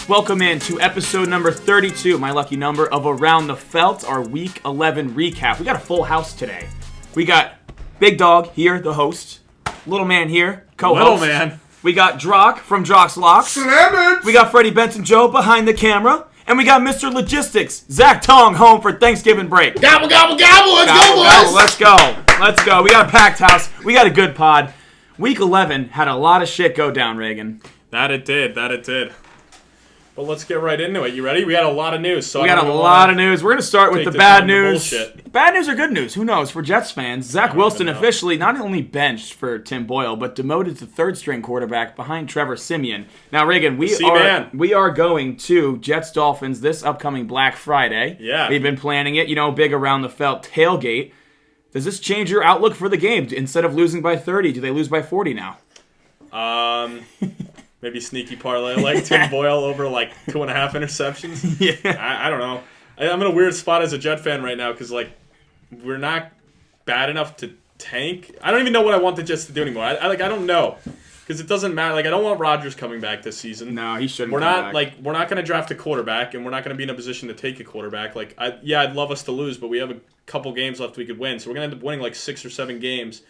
Welcome in to episode number 32, my lucky number, of Around the Felt, our Week 11 recap. We got a full house today. We got Big Dog here, the host. Little Man here, co-host. Little Man. We got Drock from Drock's Locks. Slam it! We got Freddie Benson Joe behind the camera. And we got Mr. Logistics, Zach Tong, home for Thanksgiving break. Gobble, gobble, gobble! Let's go, boys! Let's go. We got a packed house. We got a good pod. Week 11 had a lot of shit go down, Reagan. That it did. Well, let's get right into it. You ready? We got a lot of news. So We got a lot of news. We're going to start with the bad news. Bullshit. Bad news or good news? Who knows? For Jets fans, Zach Wilson officially not only benched for Tim Boyle, but demoted to third-string quarterback behind Trevor Siemian. Now, Reagan, we are going to Jets-Dolphins this upcoming Black Friday. Yeah. We've been planning it, big around the felt tailgate. Does this change your outlook for the game? Instead of losing by 30, do they lose by 40 now? Maybe sneaky parlay like Tim Boyle over like 2.5 interceptions. Yeah. I don't know. I'm in a weird spot as a Jet fan right now because we're not bad enough to tank. I don't even know what I want the Jets to do anymore. I don't know because it doesn't matter. I don't want Rodgers coming back this season. No, he shouldn't. We're not going to draft a quarterback, and we're not going to be in a position to take a quarterback. I'd love us to lose, but we have a couple games left we could win, so we're going to end up winning 6 or 7 games,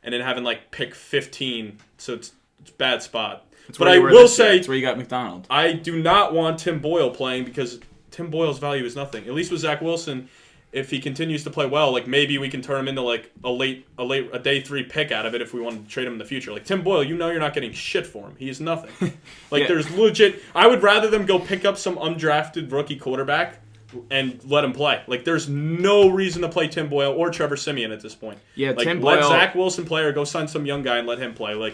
and then having pick 15. So it's a bad spot. But I will say, that's where you got McDonald. I do not want Tim Boyle playing because Tim Boyle's value is nothing. At least with Zach Wilson, if he continues to play well, maybe we can turn him into a day 3 pick out of it if we want to trade him in the future. Tim Boyle, you're not getting shit for him. He is nothing. There's legit. I would rather them go pick up some undrafted rookie quarterback and let him play. There's no reason to play Tim Boyle or Trevor Siemian at this point. Yeah, Tim Boyle. Let Zach Wilson play or go sign some young guy and let him play.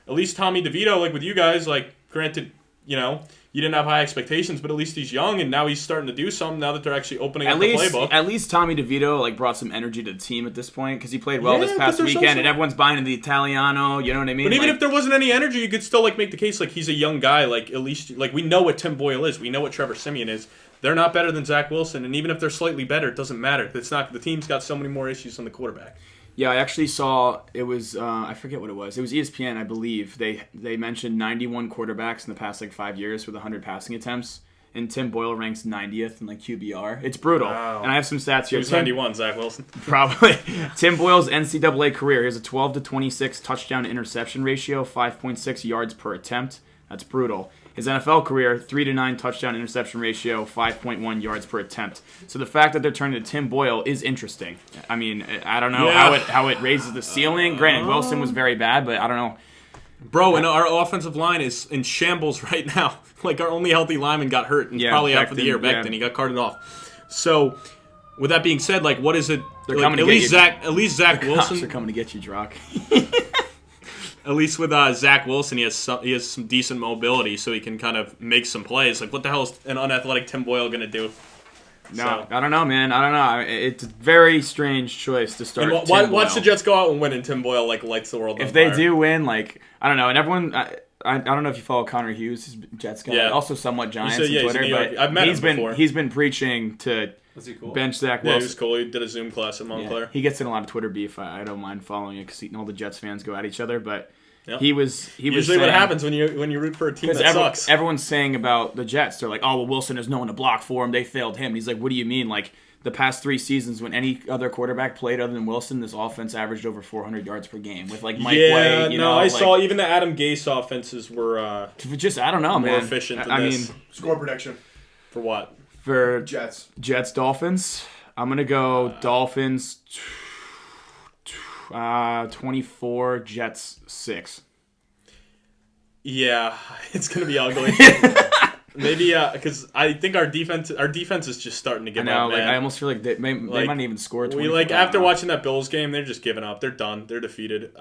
At least Tommy DeVito, with you guys, granted, you didn't have high expectations, but at least he's young, and now he's starting to do something now that they're actually opening up the playbook. At least Tommy DeVito, brought some energy to the team at this point, because he played well this past weekend, and everyone's buying into the Italiano, you know what I mean? But even if there wasn't any energy, you could still, make the case, he's a young guy, at least, we know what Tim Boyle is, we know what Trevor Siemian is. They're not better than Zach Wilson, and even if they're slightly better, it doesn't matter. The team's got so many more issues than the quarterback. Yeah, I actually saw, it was, I forget what it was. It was ESPN, I believe. They mentioned 91 quarterbacks in the past, 5 years with 100 passing attempts. And Tim Boyle ranks 90th in, QBR. It's brutal. Wow. And I have some stats here. Who's 91, Zach Wilson? Probably. Tim Boyle's NCAA career. He has a 12 to 26 touchdown to interception ratio, 5.6 yards per attempt. That's brutal. His NFL career, 3 to 9 touchdown interception ratio, 5.1 yards per attempt. So the fact that they're turning to Tim Boyle is interesting. I mean, I don't know how it raises the ceiling. Granted, Wilson was very bad, but I don't know. Bro, and our offensive line is in shambles right now. Our only healthy lineman got hurt and probably out for the year. Becton, he got carted off. So, with that being said, what is it? They're coming at to least get you. At least Zach Wilson. They're coming to get you, Drock. At least with Zach Wilson, he has some decent mobility, so he can kind of make some plays. What the hell is an unathletic Tim Boyle going to do? No, I don't know, man. I don't know. It's a very strange choice to start. Watch the Jets go out and win, and Tim Boyle lights the world on fire. If they do win, I don't know. And everyone, I don't know if you follow Connor Hughes, his Jets guy. Yeah. Also somewhat Giants on Twitter, but I've met him before. He's been preaching to bench Zach Wilson. Yeah, he was cool. He did a Zoom class at Montclair. Yeah. He gets in a lot of Twitter beef. I don't mind following it because all the Jets fans go at each other, but. Yep. He was usually saying, what happens when you root for a team that sucks. Everyone's saying about the Jets. They're like, oh, well, Wilson has no one to block for him. They failed him. He's like, what do you mean? The past 3 seasons when any other quarterback played other than Wilson, this offense averaged over 400 yards per game with Mike White. I saw even the Adam Gase offenses were just I don't know, more man. efficient than this. Score prediction for what? For Jets Dolphins. I'm gonna go Dolphins 24, Jets 6. Yeah, it's gonna be ugly. Maybe because I think our defense is just starting to give up. Man. I almost feel like they might even score. After watching that Bills game, they're just giving up. They're done. They're defeated.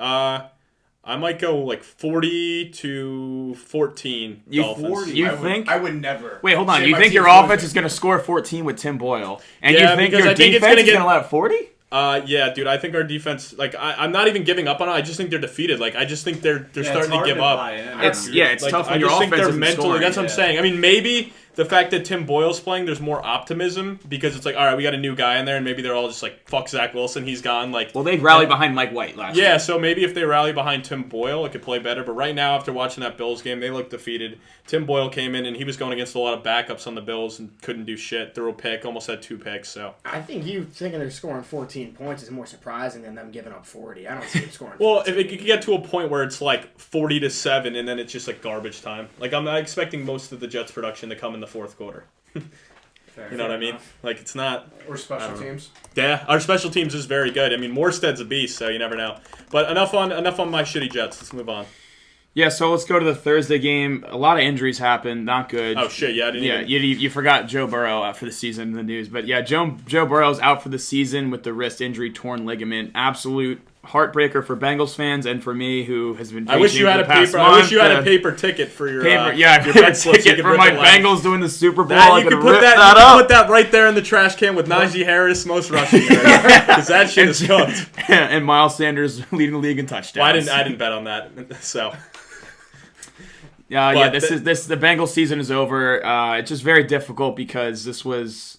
I might go 40-14. Dolphins. 40? You think? I would never. Wait, hold on. You think your offense is going to score 14 with Tim Boyle, and you think your defense is going to let 40? Yeah, dude. I think our defense. I'm not even giving up on it. I just think they're defeated. I just think they're starting to give up. It's tough when your offense they're isn't mentally. scoring. That's what I'm saying. I mean, maybe the fact that Tim Boyle's playing, there's more optimism because it's like, all right, we got a new guy in there, and maybe they're all just like, fuck Zach Wilson, he's gone. Like, well, they rallied behind Mike White last year. Yeah, so maybe if they rally behind Tim Boyle, it could play better. But right now, after watching that Bills game, they look defeated. Tim Boyle came in, and he was going against a lot of backups on the Bills and couldn't do shit. Threw a pick, almost had 2 picks. So I think you thinking they're scoring 14 points is more surprising than them giving up 40. I don't see them scoring 14. Well, if it could get to a point where it's like 40-7, and then it's just like garbage time. Like, I'm not expecting most of the Jets' production to come in the fourth quarter. You know what I mean? Like, it's not... Or special teams. Yeah, our special teams is very good. I mean, Morstead's a beast, so you never know. But enough on my shitty Jets. Let's move on. Yeah, so let's go to the Thursday game. A lot of injuries happened. Not good. Oh, shit, yeah. I didn't even... You forgot Joe Burrow out for the season in the news. But yeah, Joe Burrow's out for the season with the wrist injury, torn ligament. Absolute heartbreaker for Bengals fans and for me, who has been. I wish you had a paper. I wish you had a paper ticket for your your bet slips. Ticket for my Bengals doing the Super Bowl. You could put that right there in the trash can with Najee Harris most rushing yards because that shit is cooked. And Miles Sanders leading the league in touchdowns. Well, I didn't bet on that. So. The Bengals season is over. It's just very difficult because this was.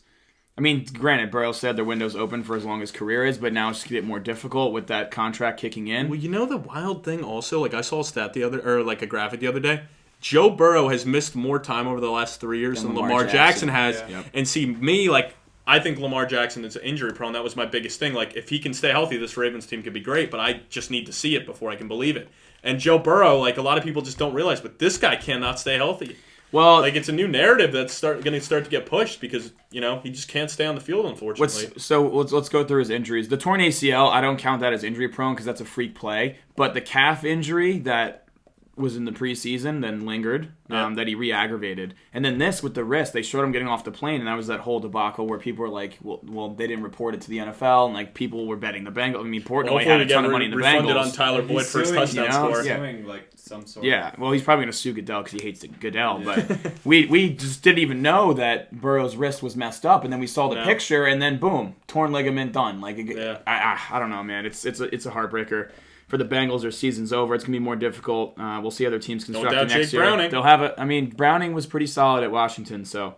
I mean, granted, Burrow said their window's open for as long as career is, but now it's going to get more difficult with that contract kicking in. Well, you know the wild thing also, like I saw a graphic the other day. Joe Burrow has missed more time over the last 3 years than Lamar Jackson has. Yeah. Yep. And see, me, like, I think Lamar Jackson is injury prone. That was my biggest thing. Like, if he can stay healthy, this Ravens team could be great, but I just need to see it before I can believe it. And Joe Burrow, like, a lot of people just don't realize, but this guy cannot stay healthy. Well, like, it's a new narrative that's going to start to get pushed because, you know, he just can't stay on the field, unfortunately. Let's go through his injuries. The torn ACL, I don't count that as injury prone because that's a freak play. But the calf injury that was in the preseason, then lingered, that he re-aggravated. And then this with the wrist, they showed him getting off the plane, and that was that whole debacle where people were like, well, they didn't report it to the NFL, and like people were betting the Bengals. I mean, Portnoy had a ton of money in the Bengals. Refunded on Tyler Boyd for his touchdown score. Suing, like, some sort well, he's probably going to sue Goodell because he hates Goodell, but we just didn't even know that Burrow's wrist was messed up, and then we saw the picture, and then boom, torn ligament done. Like, I don't know, man. It's a heartbreaker. For the Bengals, their season's over. It's going to be more difficult. We'll see other teams construct next year. Browning. They'll have Browning was pretty solid at Washington, so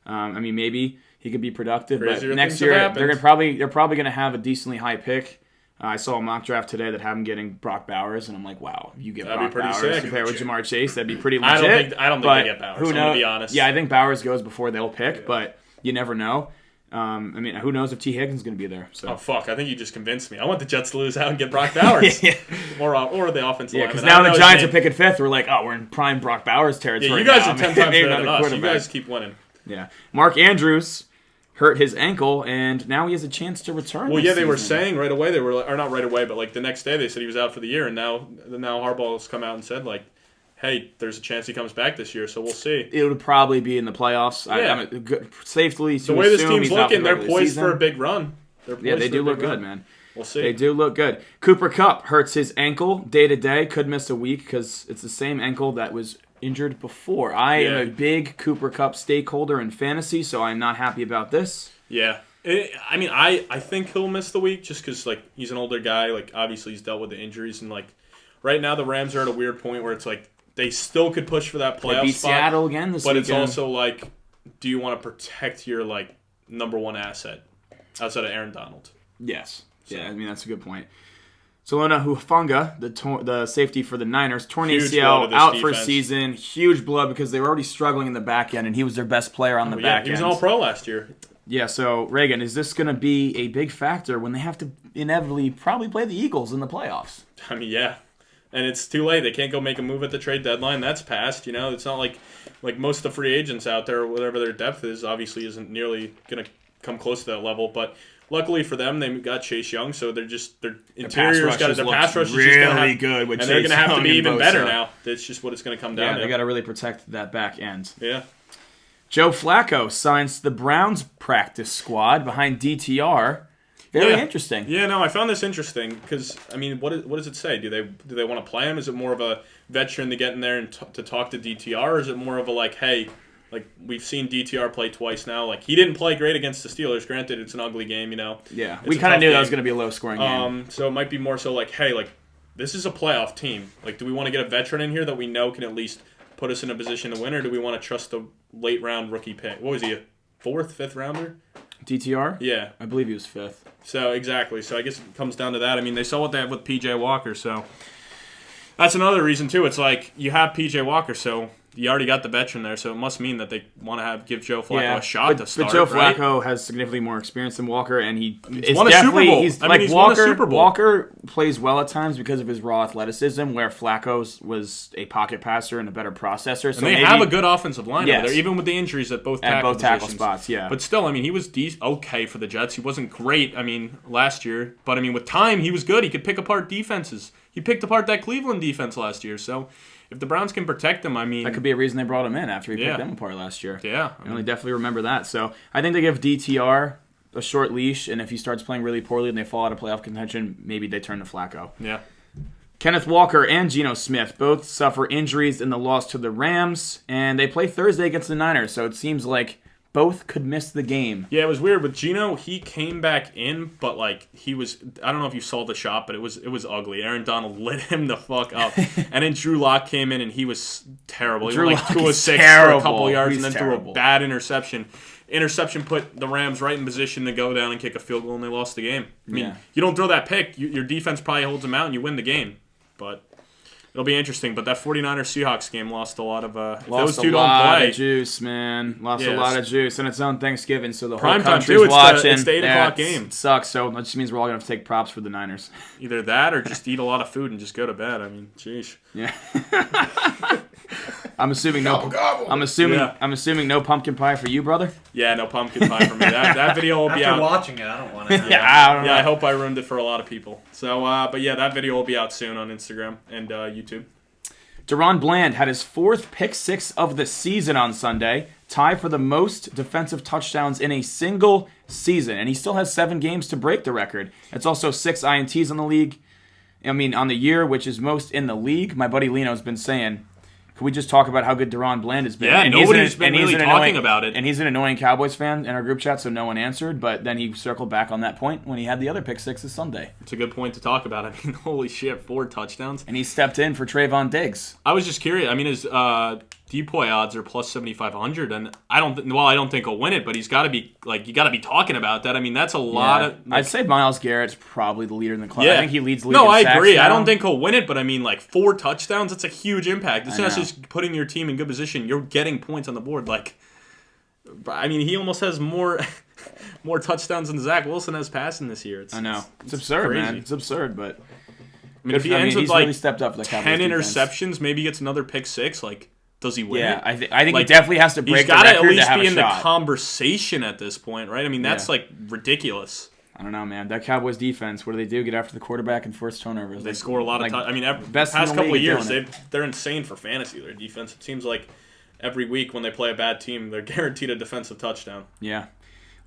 maybe he could be productive. Crazier but next year they're probably going to have a decently high pick. I saw a mock draft today that have him getting Brock Bowers, and I'm like, wow, you get Brock Bowers compared with Jamar Chase, that'd be pretty legit. I don't think they get Bowers. Who knows? I'm going to be honest. Yeah, I think Bowers goes before they'll pick, but you never know. Who knows if T. Higgins is going to be there? So. Oh, fuck. I think you just convinced me. I want the Jets to lose out and get Brock Bowers. Or the offensive line. Because now the Giants are picking fifth. We're like, we're in prime Brock Bowers territory. Yeah, you guys are 10 times better than us. You guys keep winning. Yeah. Mark Andrews hurt his ankle, and now he has a chance to return. Well, they were saying right away, or not right away, but like the next day they said he was out for the year, and now Harbaugh's come out and said, like, hey, there's a chance he comes back this year, so we'll see. It would probably be in the playoffs. Yeah. Safely to the way this team's looking, they're poised for a big run. They do look good, man. We'll see. They do look good. Cooper Kupp hurts his ankle day to day. Could miss a week because it's the same ankle that was injured before. I am a big Cooper Kupp stakeholder in fantasy, so I'm not happy about this. Yeah. I think he'll miss the week just because, like, he's an older guy. Like, obviously he's dealt with the injuries. And, like, right now the Rams are at a weird point where it's like, they still could push for that playoff spot. Seattle again this weekend. But it's also like, do you want to protect your like number one asset outside of Aaron Donald? Yes. So. Yeah, that's a good point. Solana Hufanga, the safety for the Niners, torn ACL, out for season. Huge blow because they were already struggling in the back end, and he was their best player on the back end. He was an All-Pro last year. Yeah, so, Reagan, is this going to be a big factor when they have to inevitably probably play the Eagles in the playoffs? Yeah. And it's too late. They can't go make a move at the trade deadline. That's passed. It's not like most of the free agents out there, whatever their depth is, obviously isn't nearly going to come close to that level. But luckily for them, they got Chase Young, so their interior's got their pass rush is really good, and they're going to have to be even better now. That's just what it's going to come down to. They got to really protect that back end. Yeah. Joe Flacco signs the Browns practice squad behind DTR. Very interesting. Yeah, no, I found this interesting because, what does it say? Do they want to play him? Is it more of a veteran to get in there and to talk to DTR, or is it more of a like, hey, like we've seen DTR play twice now. Like he didn't play great against the Steelers. Granted, it's an ugly game, Yeah, we kind of knew that was going to be a low-scoring game. So it might be more so like, hey, like this is a playoff team. Like, do we want to get a veteran in here that we know can at least put us in a position to win, or do we want to trust the late round rookie pick? What was he, a 4th, 5th rounder? DTR? Yeah. I believe he was 5th. So, exactly. So, I guess it comes down to that. I mean, they saw what they have with P.J. Walker, so that's another reason, too. It's like, you have P.J. Walker, so you already got the veteran there, so it must mean that they want to give Joe Flacco a shot to start, But Joe right? Flacco has significantly more experience than Walker, and he's won a Super Bowl. He's won a Super Bowl. Walker plays well at times because of his raw athleticism, where Flacco was a pocket passer and a better processor. So And they have a good offensive line over there, Yes. even with the injuries at both tackle positions. spots, yeah. But still, I mean, he was okay for the Jets. He wasn't great, I mean, last year. But, I mean, with time, he was good. He could pick apart defenses. He picked apart that Cleveland defense last year, so if the Browns can protect him, I mean... That could be a reason they brought him in after he picked them apart last year. Yeah. I really definitely remember that. So I think they give DTR a short leash, and if he starts playing really poorly and they fall out of playoff contention, maybe they turn to Flacco. Yeah. Kenneth Walker and Geno Smith both suffer injuries in the loss to the Rams, and they play Thursday against the Niners, so it seems like both could miss the game. Yeah, it was weird. With Geno, he came back in, but, like, he was... I don't know if you saw the shot, but it was ugly. Aaron Donald lit him the fuck up. And then Drew Lock came in, and he was terrible. He went, like, 2 of 6 for a couple yards, and then threw a bad interception. Interception put the Rams right in position to go down and kick a field goal, and they lost the game. I mean, you don't throw that pick, your defense probably holds them out, and you win the game. But... it'll be interesting, but that 49ers-Seahawks game lost a lot of... if those two don't play... Lost a lot of juice, man. Lost a lot of juice. And it's on Thanksgiving, so the whole country's too. watching. It's the 8 o'clock game. It sucks, so that just means we're all going to have to take props for the Niners. Either that or just eat a lot of food and just go to bed. I mean, jeez. Yeah. I'm assuming Gobble, gobble. I'm assuming no pumpkin pie for you, brother. Yeah, no pumpkin pie for me. That video will be After out. watching it, I don't want to. I hope I ruined it for a lot of people. So, but yeah, that video will be out soon on Instagram and YouTube. Deron Bland had his 4th pick 6 of the season on Sunday, tied for the most defensive touchdowns in a single season, and he still has 7 games to break the record. It's also 6 INTs on the year, which is most in the league. My buddy Lino's been saying, can we just talk about how good Deron Bland has been? Yeah, nobody's been really talking about it. And he's an annoying Cowboys fan in our group chat, so no one answered, but then he circled back on that point when he had the other pick 6 this Sunday. It's a good point to talk about. I mean, holy shit, 4 touchdowns. And he stepped in for Trayvon Diggs. I was just curious. I mean, his DPOY odds are plus 7,500, and I don't think he'll win it, but he's got to be, like, you got to be talking about that. I mean, that's a lot of... Like, I'd say Myles Garrett's probably the leader in the class. Yeah. I think he leads the league No, in I sacks agree. now. I don't think he'll win it, but I mean, like, 4 touchdowns, that's a huge impact. It's I not know. just putting your team in good position. You're getting points on the board. Like, I mean, he almost has more touchdowns than Zach Wilson has passing this year. I know. It's absurd, crazy. man. It's absurd, but... I mean, if he ends with, he's like, really stepped up for the 10 Cowboys defense. interceptions, maybe gets another pick 6, like, does he win Yeah, it? I think Like, he definitely has to break He's the got to record at least to have be a in shot. the conversation at this point, right? I mean, that's, like, ridiculous. I don't know, man. That Cowboys defense, what do they do? Get after the quarterback and force turnovers. They score a lot of I mean, best in past the couple of league years, doing they're insane for fantasy, their defense. It seems like every week when they play a bad team, they're guaranteed a defensive touchdown. Yeah.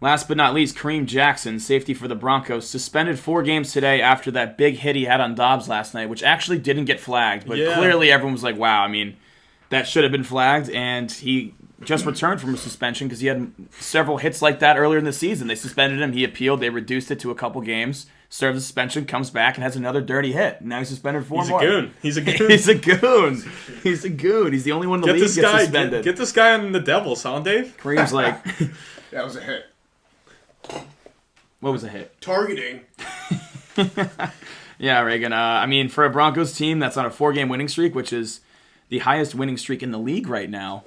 Last but not least, Kareem Jackson, safety for the Broncos, suspended 4 games today after that big hit he had on Dobbs last night, which actually didn't get flagged. But clearly everyone was like, wow, I mean, that should have been flagged. And he just returned from a suspension because he had several hits like that earlier in the season. They suspended him. He appealed. They reduced it to a couple games. Serves the suspension, comes back, and has another dirty hit. Now he's suspended 4 more. He's a goon. He's a goon. He's a goon. He's the only one in the league that gets suspended. Get this guy on the Devils, huh, Dave? Kareem's like... That was a hit. What was a hit? Targeting. Yeah, Reagan. I mean, for a Broncos team that's on a 4-game winning streak, which is the highest winning streak in the league right now,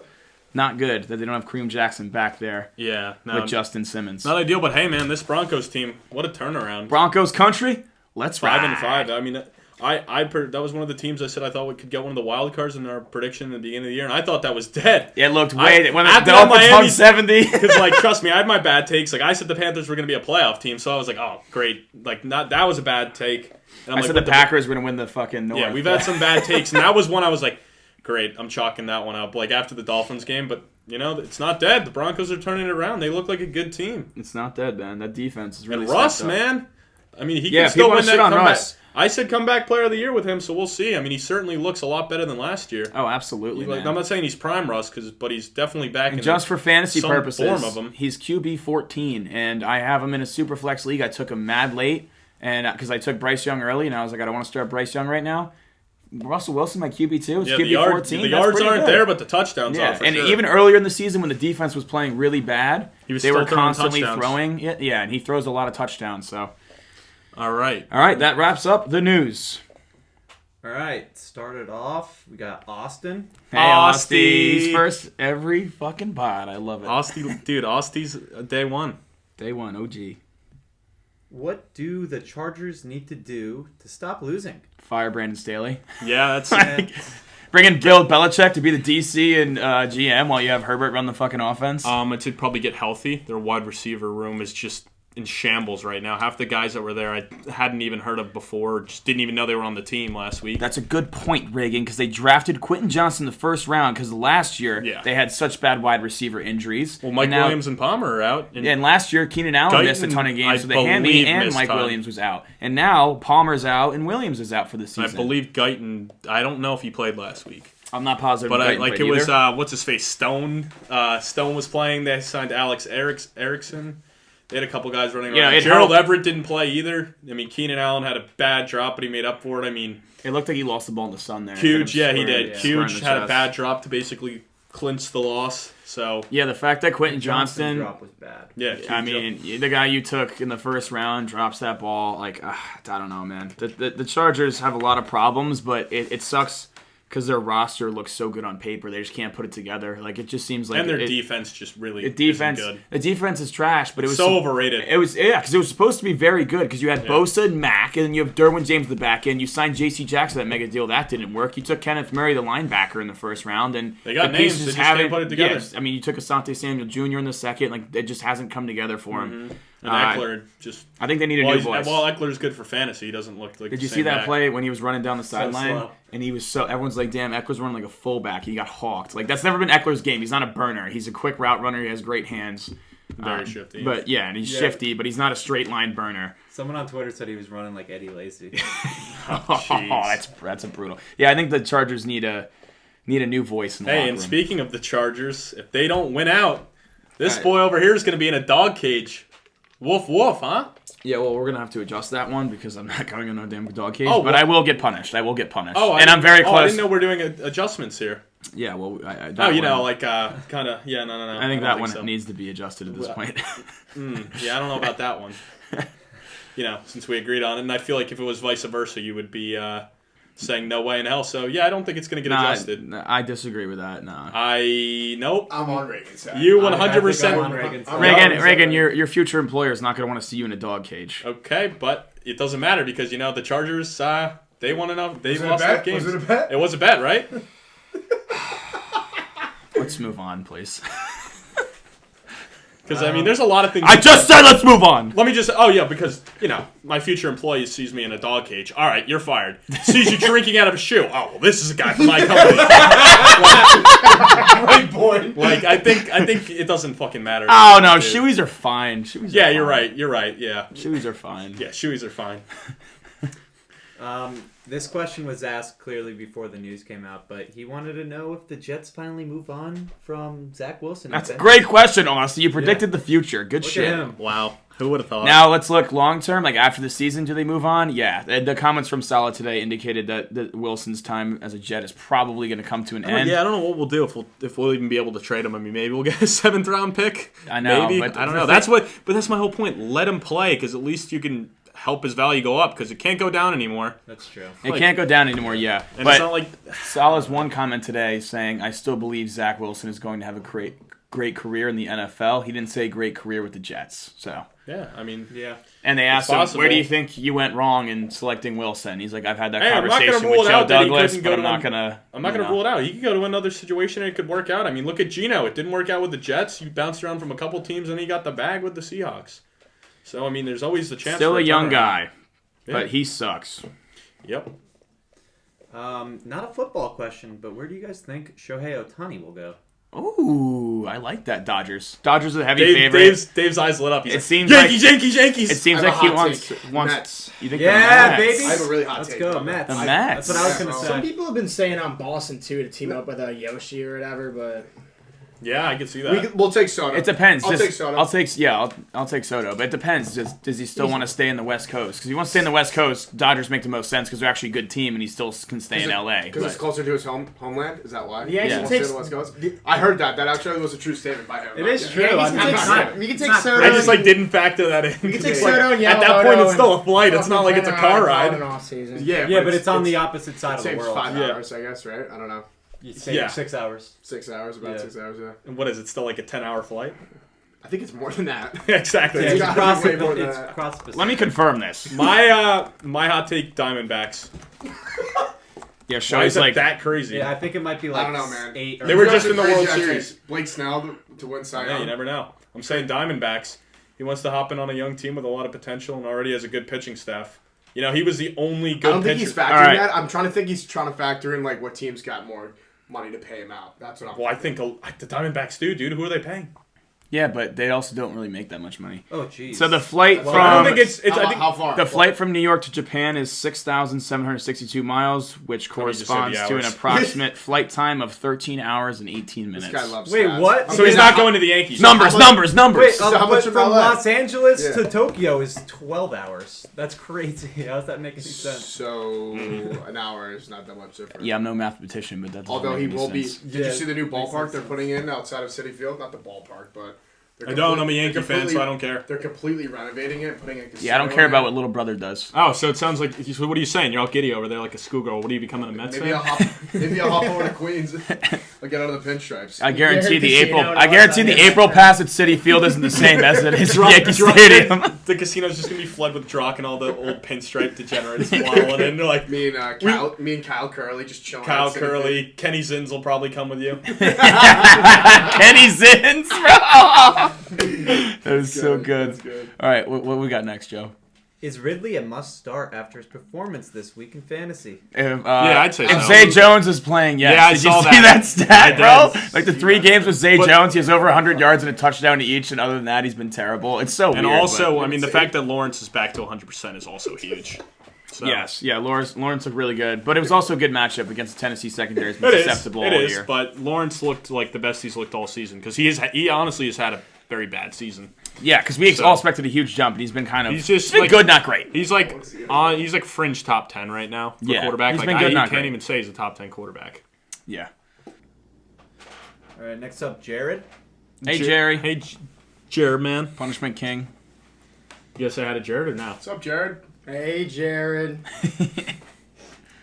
not good that they don't have Kareem Jackson back there with Justin Simmons. Not ideal, but hey, man, this Broncos team, what a turnaround. Broncos country, let's ride. 5-5. I mean, that was one of the teams I said I thought we could get one of the wild cards in our prediction at the beginning of the year, and I thought that was dead. It looked when the after Dolphins Miami hung 70. Because, like, trust me, I had my bad takes. Like, I said the Panthers were going to be a playoff team, so I was like, oh, great. Like, that was a bad take. And I said the Packers were going to win the fucking North. Yeah, we've had some bad takes, and that was one I was like, great, I'm chalking that one up. Like, after the Dolphins game, but, you know, it's not dead. The Broncos are turning it around. They look like a good team. It's not dead, man. That defense is really And Russ, stepped up. man. I mean, he can still people win that shit on comeback. Russ. I said comeback player of the year with him, so we'll see. I mean, he certainly looks a lot better than last year. Oh, absolutely, Like, man. I'm not saying he's prime Russ, but he's definitely back in just for fantasy some purposes, form of him. He's QB 14, and I have him in a super flex league. I took him mad late, and because I took Bryce Young early, and I was like, I don't want to start Bryce Young right now. Russell Wilson, my QB2. It's Yeah, QB 14. the That's yards pretty aren't good. there, but the touchdowns are for and sure. even earlier in the season when the defense was playing really bad, He was they still were throwing constantly touchdowns. throwing. Yeah, and he throws a lot of touchdowns. So, All right. that wraps up the news. All right, started off. We got Austin. Hey, Austin. He's first every fucking pod. I love it. Austy's day one. Day one, OG. What do the Chargers need to do to stop losing? Fire Brandon Staley. Yeah, that's Bring in Bill Belichick to be the DC and GM while you have Herbert run the fucking offense. it should probably get healthy. Their wide receiver room is just in shambles right now. Half the guys that were there I hadn't even heard of before, just didn't even know they were on the team last week. That's a good point, Reagan, because they drafted Quentin Johnson the first round because last year they had such bad wide receiver injuries. Well, Mike Williams and Palmer are out. And last year, Keenan Allen missed a ton of games, so the Hammy and Mike Williams was out. And now Palmer's out and Williams is out for the season. I believe Guyton, I don't know if he played last week. I'm not positive. But Guyton it was, either. what's his face, Stone. Stone was playing. They signed Alex Erickson. They had a couple guys running around. Gerald Everett didn't play either. I mean, Keenan Allen had a bad drop, but he made up for it. I mean, it looked like he lost the ball in the sun there. Huge, he did. Yeah. Huge had a bad drop to basically clinch the loss. So yeah, the fact that Quentin Johnson drop was bad. Yeah, I mean, the guy you took in the first round drops that ball. Like, I don't know, man. The Chargers have a lot of problems, but it sucks because their roster looks so good on paper. They just can't put it together. Like, it just seems like... And their defense just really isn't good. The defense is trash, but it was... so overrated. It was, because it was supposed to be very good, because you had Bosa and Mack, and then you have Derwin James at the back end. You signed J.C. Jackson, that mega deal. That didn't work. You took Kenneth Murray, the linebacker, in the first round, and they got the names. pieces They just can't put it together. Yes, I mean, you took Asante Samuel Jr. in the second. Like, it just hasn't come together for him. Mm-hmm. And Eckler just... I think they need a new voice. Well, Eckler's good for fantasy. He doesn't look like Did the you same see that back. play when he was running down the sideline? slow. And he was so... Everyone's like, damn, Eckler's running like a fullback. He got hawked. Like, that's never been Eckler's game. He's not a burner. He's a quick route runner. He has great hands. Very shifty. But, yeah, and he's shifty, but he's not a straight line burner. Someone on Twitter said he was running like Eddie Lacy. That's a brutal... Yeah, I think the Chargers need a new voice in the locker room. And speaking of the Chargers, if they don't win out, this boy over here is going to be in a dog cage. Woof, woof, huh? Yeah, well, we're going to have to adjust that one because I'm not going in no damn dog cage. Oh, but well- I will get punished. I'm I very close. didn't know we're doing adjustments here. Yeah, well, kind of... Yeah, no. I think don't that one so. needs to be adjusted at this point. Yeah, I don't know about that one. Since we agreed on it, and I feel like if it was vice versa, you would be saying no way in hell. So yeah, I don't think it's going to get adjusted. I disagree with that. No. Nope. I'm on Reagan's side. You I think 100%. I'm on Reagan's side. Reagan, your future employer is not going to want to see you in a dog cage. Okay, but it doesn't matter because the Chargers. They won enough. They Was it a lost bet? enough games. Was it a bet? It was a bet, right? Let's move on, please. Because there's a lot of things. I just said let's move on. Let me just. Oh yeah, because my future employee sees me in a dog cage. All right, you're fired. Sees you drinking out of a shoe. Oh well, this is a guy from my company. Right, boy. Like I think it doesn't fucking matter. Oh no, shoeies are fine. Yeah, you're right. You're right. Yeah. Shoeies are fine. Yeah, shoeies are fine. This question was asked clearly before the news came out, but he wanted to know if the Jets finally move on from Zach Wilson. That's a great question, Austin. You predicted the future. Good Look shit. at him. Wow, who would have thought? Now let's look long term. Like after the season, do they move on? Yeah. The comments from Salah today indicated that Wilson's time as a Jet is probably going to come to an end. Yeah, I don't know what we'll do if we'll even be able to trade him. I mean, maybe we'll get a 7th round pick. I know, Maybe. but I don't know. That's my whole point. Let him play because at least you can help his value go up because it can't go down anymore. That's true. It can't go down anymore, yeah. And But it's not like Salah's one comment today saying, I still believe Zach Wilson is going to have a great career in the NFL. He didn't say great career with the Jets. So yeah, I mean Yeah. And they asked him, possible. where do you think you went wrong in selecting Wilson? He's like, I've had that Hey, I'm not gonna conversation rule with it Joe out that he Douglas, couldn't but go I'm to not going to... rule it out. He could go to another situation and it could work out. I mean, look at Geno. It didn't work out with the Jets. He bounced around from a couple teams and he got the bag with the Seahawks. So I mean, there's always the chance. Still for a young turnaround. guy, Yeah. but he sucks. Yep. Not a football question, but where do you guys think Shohei Ohtani will go? Ooh, I like that, Dodgers. Dodgers are a heavy favorite. Dave's eyes lit up. He's It like, seems Yankees, like- Yankees, Yankees. It seems I have like he a hot wants... take. wants Mets. You think Yeah, the Mets? baby. I have a really hot Let's take. go, about Mets. The that. Mets. That's what I was going to Some say. people have been saying on Boston too to team up with Yoshi or whatever, but Yeah, I can see that. We'll take Soto. It depends. I'll take Soto. I'll take Soto, but it depends. Does he still want to stay in the West Coast? Because he wants to stay in the West Coast. Dodgers make the most sense because they're actually a good team, and he still can stay in LA. Because it's closer to his homeland. Is that why? Yeah, He wants to stay in the West Coast? I heard that. That actually was a true statement by him. It is Yeah. true. Yeah, I mean, you can take Soto. I just didn't factor that in. You can take It's Soto and at that Yamamoto point, it's and still a flight. It's not like it's a car ride. Yeah, but it's on the opposite side of the saves world. 5 Yeah. hours, I guess, right? I don't know. You save Yeah. 6 hours. 6 hours, about Yeah. 6 hours, yeah. And what is it? Still like a 10-hour flight? I think it's more than that. Exactly. Yeah, It's it's gotta across be the way more than it's that. across the Let me confirm this. My hot take: Diamondbacks. Yeah, Why Shoei's is it like that crazy? Yeah, I think it might be like I don't know, man. 8 or They were just Drafted in the Ray World Jackson, Series. Blake Snell to win Cy Yeah, Young. you never know. I'm saying Diamondbacks. He wants to hop in on a young team with a lot of potential and already has a good pitching staff. You know, he was the only good I don't pitcher. think he's factoring All right. that. I'm trying to think he's trying to factor in like what teams got more money to pay him out. That's what I'm. Well, I think the Diamondbacks do, dude. Who are they paying? yeah, but they also don't really make that much money. Oh, jeez. So the flight Well, from I don't think it's. I think how far? the flight from New York to Japan is 6,762 miles, which Let me just say corresponds the to an hours. approximate flight time of 13 hours and 18 minutes. This guy loves Wait, stats. what? so. He's not going to the Yankees. Numbers. Wait, So how but much from from LA? Los Angeles Yeah. to Tokyo is 12 hours. That's crazy. How does that make any sense? So an hour is not that much different. Yeah, I'm no mathematician, but that doesn't Although make he any will be. sense. Did Yeah, you see the new makes ballpark sense. they're putting in outside of City Field? Not the ballpark, but. I don't. I'm a Yankee fan, so I don't care. They're completely renovating it, putting a casino Yeah, I don't care in about it. what little brother does. Oh, so it sounds like. So what are you saying? You're all giddy over there like a schoolgirl. What are you becoming a Mets Maybe I'll fan? hop. Maybe I'll hop over to Queens. I'll get out of the pinstripes. I guarantee Yeah, the casino April. and I all guarantee that. the April pass at City Field isn't the same as it is at Yankee Drunk- Stadium. The casino's just gonna be flooded with Drock and all the old pinstripe degenerates waddling in. They're like Me and Kyle Curley just chilling. Kyle at City Curley, Kenny Zins will probably come with you. Kenny Zins, bro. That is so Field. good. That's good. All right, what we got next, Joe? Is Ridley a must start after his performance this week in fantasy? If, I'd say if so. Zay Jones is playing, yes. Yeah, I Did you saw see that. that stat, I bro? did. Like the 3 games with Zay But- Jones, he has over 100 yards and a touchdown to each, and other than that, he's been terrible. It's so And weird. also, but- I mean, the fact that Lawrence is back to 100% is also huge. So. yes, yeah, Lawrence looked really good, but it was also a good matchup against the Tennessee secondary. It's been It is. susceptible It all is. year. But Lawrence looked like the best he's looked all season because he honestly has had a very bad season. Yeah, because we So- all expected a huge jump, and he's been kind of He's just he's been like- good, not great. He's like fringe top 10 right now for Yeah, quarterback. he's Like been good, I not can't great. even say he's a top 10 quarterback. Yeah. All right, next up, Jared. Hey, Jerry. Hey, Jared, man. Punishment King. You guys say hi to Jared or no? What's up, Jared? Hey, Jared.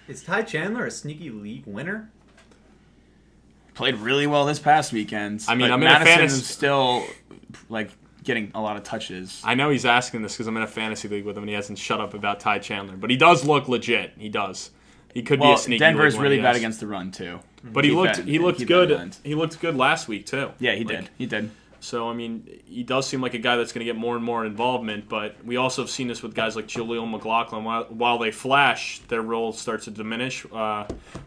Is Ty Chandler a sneaky league winner? Played really well this past weekend. I mean, but I'm in a Madison fantasy- is still like getting a lot of touches. I know he's asking this because I'm in a fantasy league with him and he hasn't shut up about Ty Chandler. But he does look legit. He does. He could be Well, a sneaky Denver's league really winner, bad yes. against the run too. But he Keep looked that- he looked keep that in good. mind. He looked good last week too. Yeah, he Like, did. He did. So I mean, he does seem like a guy that's going to get more and more involvement. But we also have seen this with guys like Jaleel McLaughlin. While they flash, their role starts to diminish.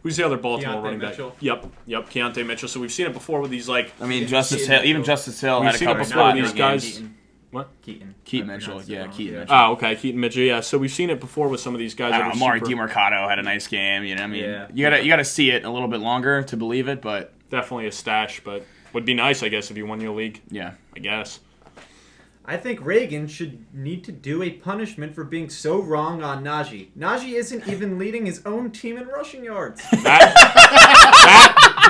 Who's the other Baltimore Keontae running back? Mitchell. Yep, Keontae Mitchell. So we've seen it before with these like I mean, Keaton Justice Mitchell. Hill. Even Justice Hill We've had a seen it couple before spot with these guys. Keaton. What? Keaton. Keaton I Mitchell. pronounced it Yeah, wrong. Keaton Yeah. Mitchell. Oh, okay, Keaton Mitchell. Yeah, so we've seen it before with some of these guys. I that don't are know, Amari super- DiMercato had a nice game. You know, I mean, Yeah. you gotta see it a little bit longer to believe it, but Definitely a stash, but would be nice, I guess, if you won your league. yeah. I guess. I think Reagan should need to do a punishment for being so wrong on Najee. Najee isn't even leading his own team in rushing yards. That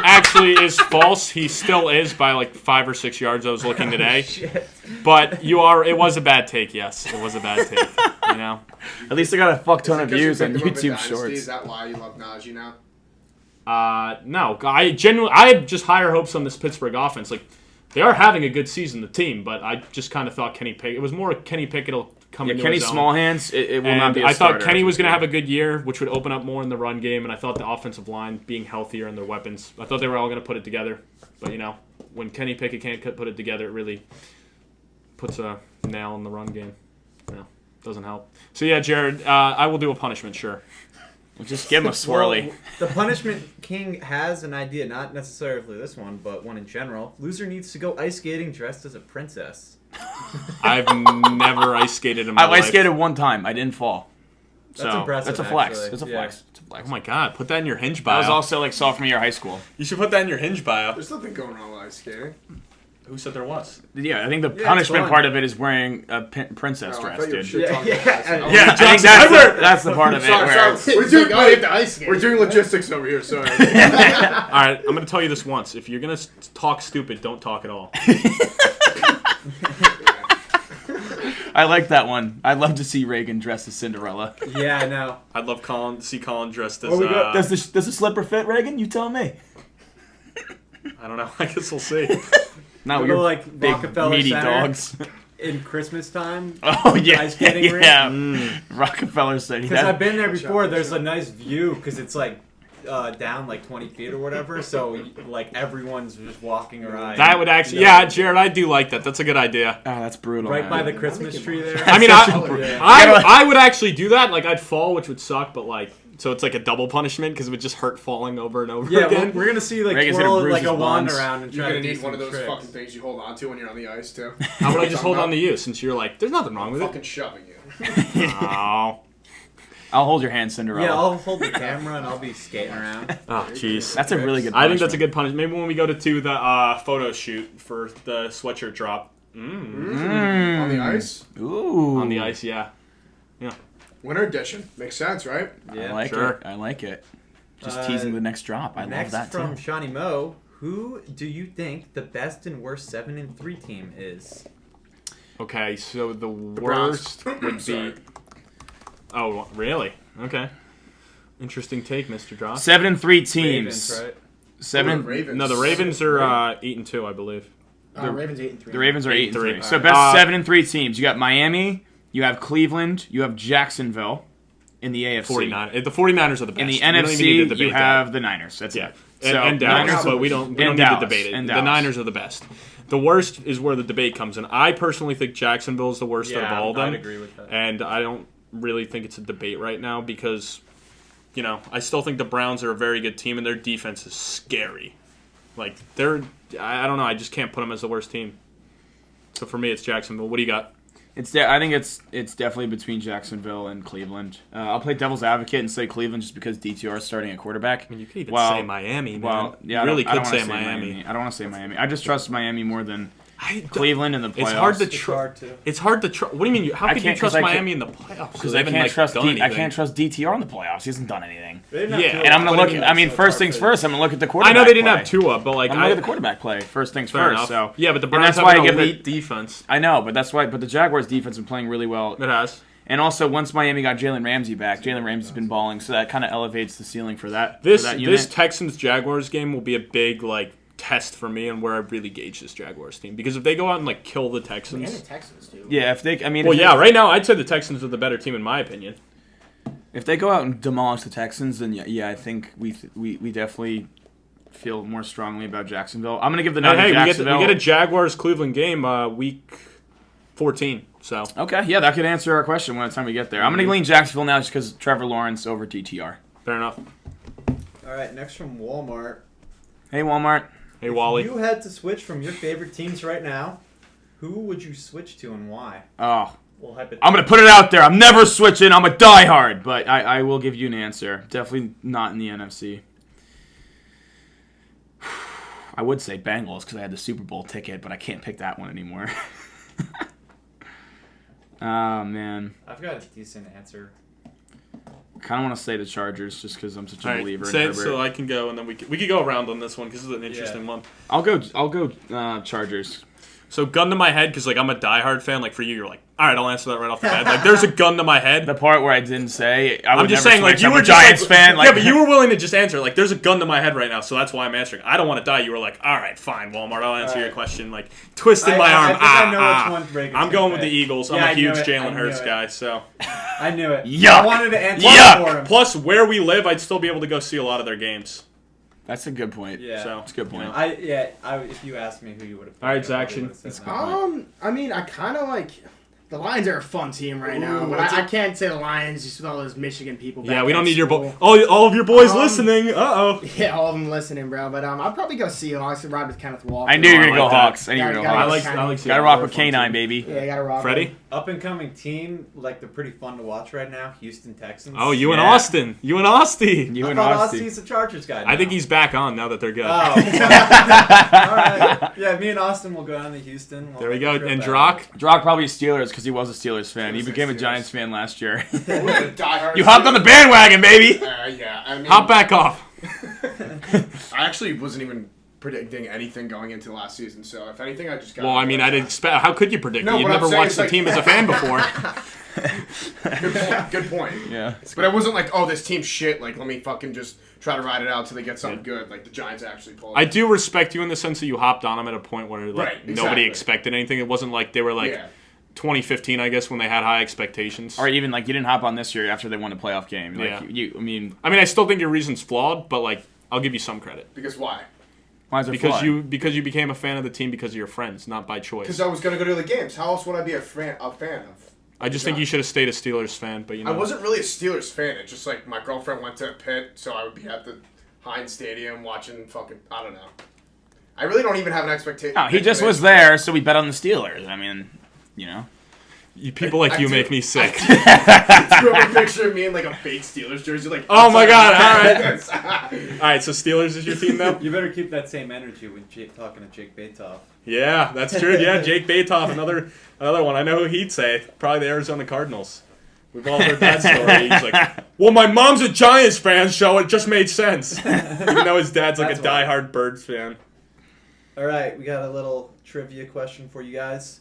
actually is false. He still is by like 5 or 6 yards. I was looking today, Shit. but it was a bad take. Yes, it was a bad take. You know. At least I got a fuck ton Is it of 'cause you views on picked him up in YouTube Dynasty? Is Shorts. that why you love Najee now? No, I have just higher hopes on this Pittsburgh offense. Like, they are having a good season, the team, but I just kind of thought it was more Kenny Pickett will come Yeah, into Kenny his own. Small Hands. It will And not be. I thought Kenny was going to have a good year, which would open up more in the run game, and I thought the offensive line being healthier and their weapons, I thought they were all going to put it together. But, when Kenny Pickett can't put it together, it really puts a nail in the run game. Doesn't help. So, yeah, Jared, I will do a punishment, sure. Just give him a swirly. Well, the punishment king has an idea, not necessarily this one, but one in general. Loser needs to go ice skating dressed as a princess. I've never ice skated in my I life. ice skated one time. I didn't fall. That's So impressive, that's a flex. actually. It's a Yeah. flex. It's a flex. Oh my God, put that in your Hinge That bio. was also like sophomore year of high school. You should put that in your Hinge bio. There's nothing going on with ice skating. Who said there was? Yeah, I think the it's punishment fun. part of it is wearing a princess No, I dress, thought you were dude. shit Yeah, talking yeah. about Yeah, I think that's the part of it where We're doing we're doing logistics over here. Sorry. All right, I'm gonna tell you this once. If you're gonna talk stupid, don't talk at all. I like that one. I'd love to see Reagan dressed as Cinderella. Yeah, I know. I'd love to see Colin dressed as. Well, does the slipper fit, Reagan? You tell me. I don't know. I guess we'll see. Not We with go your like big Rockefeller meaty Center dogs. in Christmas time. Oh yeah, Ice skating rink. yeah. Rockefeller City. Because I've been there before. There's a nice view because it's like down like 20 feet or whatever. So like everyone's just walking around. That would actually, yeah, Jared, I do like that. That's a good idea. Oh, that's brutal. right man. by the Christmas tree there. I mean, Yeah. I would actually do that. Like, I'd fall, which would suck, but like, so it's like a double punishment because it would just hurt falling over and over Yeah, again. we're gonna see like Reagan's gonna twirl bruise like a his wand buns. around and You're try to gonna do need one of some those tricks. fucking things you hold on to when you're on the ice too. How would I just hold on to you since you're like, there's nothing wrong with it? Fucking shoving you. Oh, I'll hold your hand, Cinderella. Yeah, I'll hold the camera and I'll be skating around. oh, jeez. That's a really good. I think that's a punishment. good punishment. Maybe when we go to the photo shoot for the sweatshirt drop. On the ice. Ooh. On the ice, yeah. Winter edition. Makes sense, right? Yeah. I like Sure. it. I like it. Just Uh, teasing the next drop. I Next love that from too. Shawnee Mo, who do you think the best and worst 7-3 team is? Okay, so the Browns. worst would Sorry. be. Oh, really? Okay. Interesting take, Mr. Josh. 7-3 teams. Ravens, right? Seven. Ravens. No, the Ravens are 8-2, I believe. Ravens 8-3. The Ravens are 8-3. 8-3. So Alright. best 7-3 teams. You got Miami. You have Cleveland. You have Jacksonville in the AFC. 49. The 49ers are the best. In the We don't even need to NFC, debate you that. have the Niners. That's Yeah. it. And Dallas, Niners- but we don't need Dallas, to debate it. and The Dallas. Niners are the best. The worst is where the debate comes in. I personally think Jacksonville is the worst out of all of them. I'd agree with that. And I don't really think it's a debate right now because, you know, I still think the Browns are a very good team and their defense is scary. Like, I don't know, I just can't put them as the worst team. So for me, it's Jacksonville. What do you got? I think it's definitely between Jacksonville and Cleveland. I'll play devil's advocate and say Cleveland just because DTR is starting at quarterback. I mean, you could even Well- say Miami, man. Well, yeah, you really I don't could wanna say Miami. I don't want to say Miami. I just trust Miami more than I- Cleveland in the playoffs. It's hard to It's trust. hard to. It's hard to trust. What do you mean? How I can you can't- 'cause trust I can't- Miami in the playoffs? because They I haven't, can't like, trust done I anything. can't trust DTR in the playoffs. He hasn't done anything. They didn't have Yeah. Tua, And I'm gonna but look. I mean, so first it's things hard to- first. I'm gonna look at the I quarterback. know they didn't play. have Tua, but like I'm gonna look at the quarterback play. First things fair first. enough. So Yeah, but the and Browns that's have why an I give elite it. defense. I know, but that's why. But the Jaguars' defense been playing really well. It has. And also, once Miami got Jalen Ramsey back, Jalen Ramsey's been balling, so that kind of elevates the ceiling for that. This for that this unit. Texans Jaguars game will be a big like test for me and where I really gauge this Jaguars team because if they go out and like kill the And the Texans. Texans, too. Yeah, if they. I mean, Well, if yeah, they, right now I'd say the Texans are the better team in my opinion. If they go out and demolish the Texans, then yeah, I think we definitely feel more strongly about Jacksonville. I'm gonna give the nod to Hey, we Jacksonville. get a Jaguars Cleveland game week 14. So Okay, yeah, that could answer our question by the time we get there. I'm gonna lean Jacksonville now just because Trevor Lawrence over DTR. fair enough. All right, next from Walmart. Hey, Walmart. Hey Wally. If you had to switch from your favorite teams right now, who would you switch to and why? Oh, Well, I'm gonna put it out there. I'm never switching. I'm a diehard, but I will give you an answer. Definitely not in the NFC. I would say Bengals because I had the Super Bowl ticket, but I can't pick that one anymore. Oh man, I've got a decent answer. kind of want to say the Chargers just because I'm such a All right, believer in say it Herbert. so I can go and then we could go around on this one because it's an interesting one. I'll go Chargers. So gun to my head because like I'm a diehard fan. Like for you, you're like, all right, I'll answer that right off the bat. Like there's a gun to my head. The part where I didn't say, I would I'm just never saying, like switch. you I'm were a just, Giants like, fan. Like, yeah, but you were willing to just answer. Like, there's a gun to my head right now, so that's why I'm answering. I don't want to die. You were like, all right, fine, Walmart. I'll answer All your right. question. Like, twisted my I arm. think I know which one Reagan's I'm gonna going with the pick. Eagles. Yeah, I'm I a knew huge it. Jalen I knew Hurts it. guy. So I knew it. Yuck. I wanted to answer Yuck. for him. plus where we live, I'd still be able to go see a lot of their games. that's a good point. Yeah. So That's a good point. If you asked me who you would have picked. All right, I probably Zaction. would've said It's no. good. I mean, I kind of like. The Lions are a fun team right now, but I can't say the Lions just with all those Michigan people. Yeah, back we don't at need your school. all of your boys listening. Yeah, all of them listening, bro. But I'll probably go Seahawks and ride with Kenneth Walker. I knew you were going to go like that. Hawks. I knew you were going to go I Hawks. like Alex. Gotta rock with K9, baby. Yeah, I gotta rock. Freddie. Up and coming team, like they're pretty fun to watch right now. Houston Texans. Oh, you and Yeah. Austin. You and Austin. You I and thought Austin. Austy's a Chargers guy. I think now. he's back on now that they're good. Oh. All right. Yeah, me and Austin will go down to Houston. We'll There we make go. a trip And back. Drock. Drock probably Steelers because he was a Steelers fan. He was a became a Steelers. Giants fan last year. Diehard You hopped on the bandwagon, baby. Yeah, I mean, Hop back off. I actually wasn't even predicting anything going into last season, so if anything, I just got. Well, I mean, I didn't expect. How could you predict No, it? You'd what I'm never saying watched is, the like- team as a fan before. Good point. Yeah. But I wasn't like, oh, this team's shit. Like, let me fucking just try to ride it out till they get something good. Like the Giants actually pulled. I do respect you in the sense that you hopped on them at a point where like Right, nobody exactly. expected anything. It wasn't like they were like Yeah. 2015, I guess, when they had high expectations. Or even like you didn't hop on this year after they won a playoff game. Like Yeah. I mean, I still think your reason's flawed, but like I'll give you some credit Because why? why is it because flawed? you became a fan of the team because of your friends, not by choice. Because I was gonna go to the games. How else would I be a fan of? I just think you should have stayed a Steelers fan, but you know. I wasn't really a Steelers fan. It's just like my girlfriend went to Pitt, so I would be at the Heinz Stadium watching fucking. I don't know. I really don't even have an expectation. No, he just was there, so we bet on the Steelers. I mean, you know. People like you do- make me sick. I threw up a picture of me in like a fake Steelers jersey. Like, Oh my God, all All right, so Steelers is your team now? You better keep that same energy when talking to Jake Batoff. Yeah, that's true. Yeah, Jake Batoff, another one. I know who he'd say. Probably the Arizona Cardinals. We've all heard that story. He's like, well, my mom's a Giants fan, so it just made sense. Even though his dad's like That's a why. diehard Birds fan. All right, we got a little trivia question for you guys.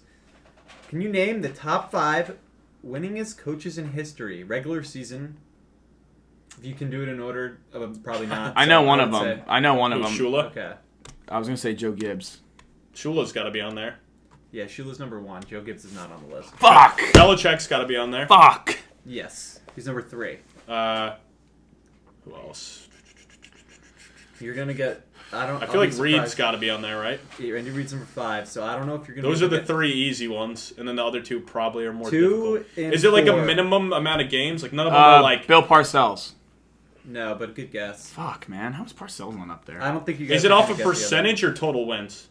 Can you name the top 5 winningest coaches in history, regular season? If you can do it in order, probably not. I so know one I of would them. say- I know one of Who's them. Shula? Okay. I was gonna say Joe Gibbs. Shula's got to be on there. Yeah, Shula's number 1. Joe Gibbs is not on the list. Fuck. Belichick's got to be on there. Fuck. Yes, he's number 3. Who else? You're gonna get. I feel like Reed's got to be on there, right? Randy Reed's number 5, so I don't know if you're gonna. Those be are able the to 3 easy ones, and then the other 2 probably are more 2 difficult. and Is it like 4. a minimum amount of games? Like none of them are like. Bill Parcells. No, but good guess. Fuck, man. How was Parcells one up there? I don't think you guys. Is it are off gonna of get the other percentage or total wins?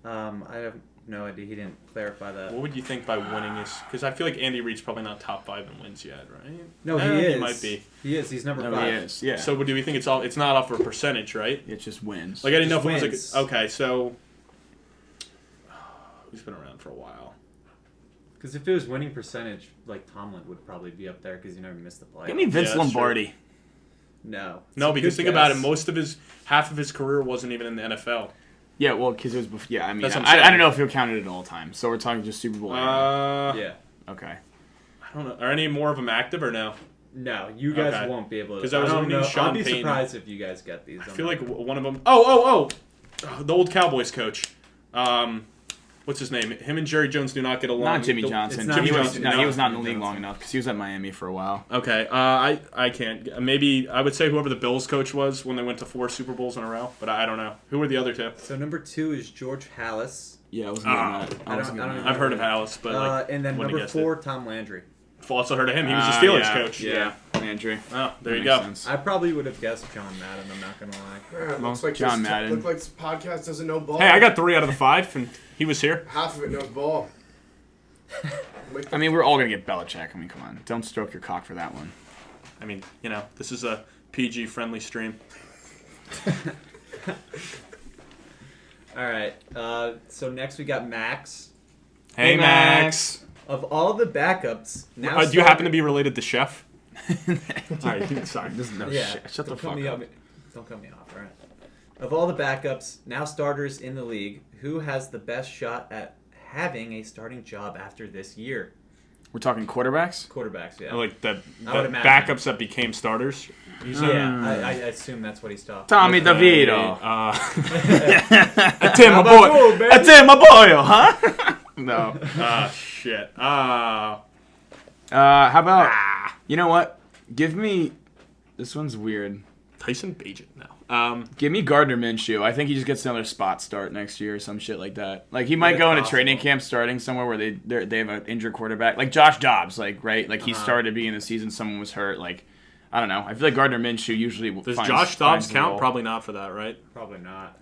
one. I have no idea. He didn't clarify that. What would you think by winning is? Because I feel like Andy Reid's probably not top 5 in wins yet, right? No, he Eh, is. He might be. He is. He's number No, 5. he is. Yeah. So do we think it's all? It's not off of percentage, right? it just wins. Like I didn't know if Just it wins. was like okay. So who's been around for a while? Because if it was winning percentage, like Tomlin would probably be up there because he never missed the play. Give me Vince Yeah, that's Lombardi. No. It's No, a because good think about it. guess. Half of his career wasn't even in the NFL. Yeah, well, because it was before. Yeah, I mean, That's what I'm I saying. don't know if he'll count it at all times. So we're talking just Super Bowl. era. Yeah. Okay. I don't know. Are any more of them active or no? No, you guys Okay. won't be able to. 'Cause I was don't reading know. Sean I'd be Payton. surprised if you guys get these. I feel like one of them. Oh, the old Cowboys coach. What's his name? Him and Jerry Jones do not get along. Not Jimmy The- Johnson. it's not Jimmy Jimmy was, Johnson. no, he was not in the Jimmy league long Johnson. enough because he was at Miami for a while. Okay, I can't. Maybe I would say whoever the Bills coach was when they went to 4 Super Bowls in a row, but I don't know. Who were the other 2? So number 2 is George Hallis. Yeah, I wasn't getting Ah. that. I wasn't don't getting know. I've heard of Hallis, but like, And then wouldn't have number guessed 4, Tom Landry. I've also heard of him. He was the Steelers yeah, coach. Yeah, Landry. Oh, there That you makes go. sense. I probably would have guessed John Madden. I'm not gonna lie. Yeah, looks like John this, Madden. Look like this podcast doesn't know ball. Hey, I got 3 out of the 5, and he was here. half of it knows ball. I mean, we're all gonna get Belichick. I mean, come on, don't stroke your cock for that one. I mean, this is a PG-friendly stream. All right. So next we got Max. Hey, Max. Of all the backups, now Do you happen to be related to Chef? Sorry, sorry. This is no Yeah. shit. Shut the Don't cut fuck me up. off. Don't cut me off. All right. Of all the backups, now starters in the league, who has the best shot at having a starting job after this year? We're talking quarterbacks. Quarterbacks, yeah. Like the I would imagine. backups that became starters. You said? Yeah, I assume that's what he's talking. Tommy Okay, DeVito. Tim, my boy. That's it, my boy, huh? No. Shit. How about? You know what? Give me. This one's weird. Tyson Bagent now. Give me Gardner Minshew. I think he just gets another spot start next year or some shit like that. Like he might go into training camp starting somewhere where they have an injured quarterback, like Josh Dobbs, like right, like he started beginning of the season, someone was hurt, like. I don't know. I feel like Gardner Minshew usually Does Josh Dobbs count? Probably not for that, right? Probably not.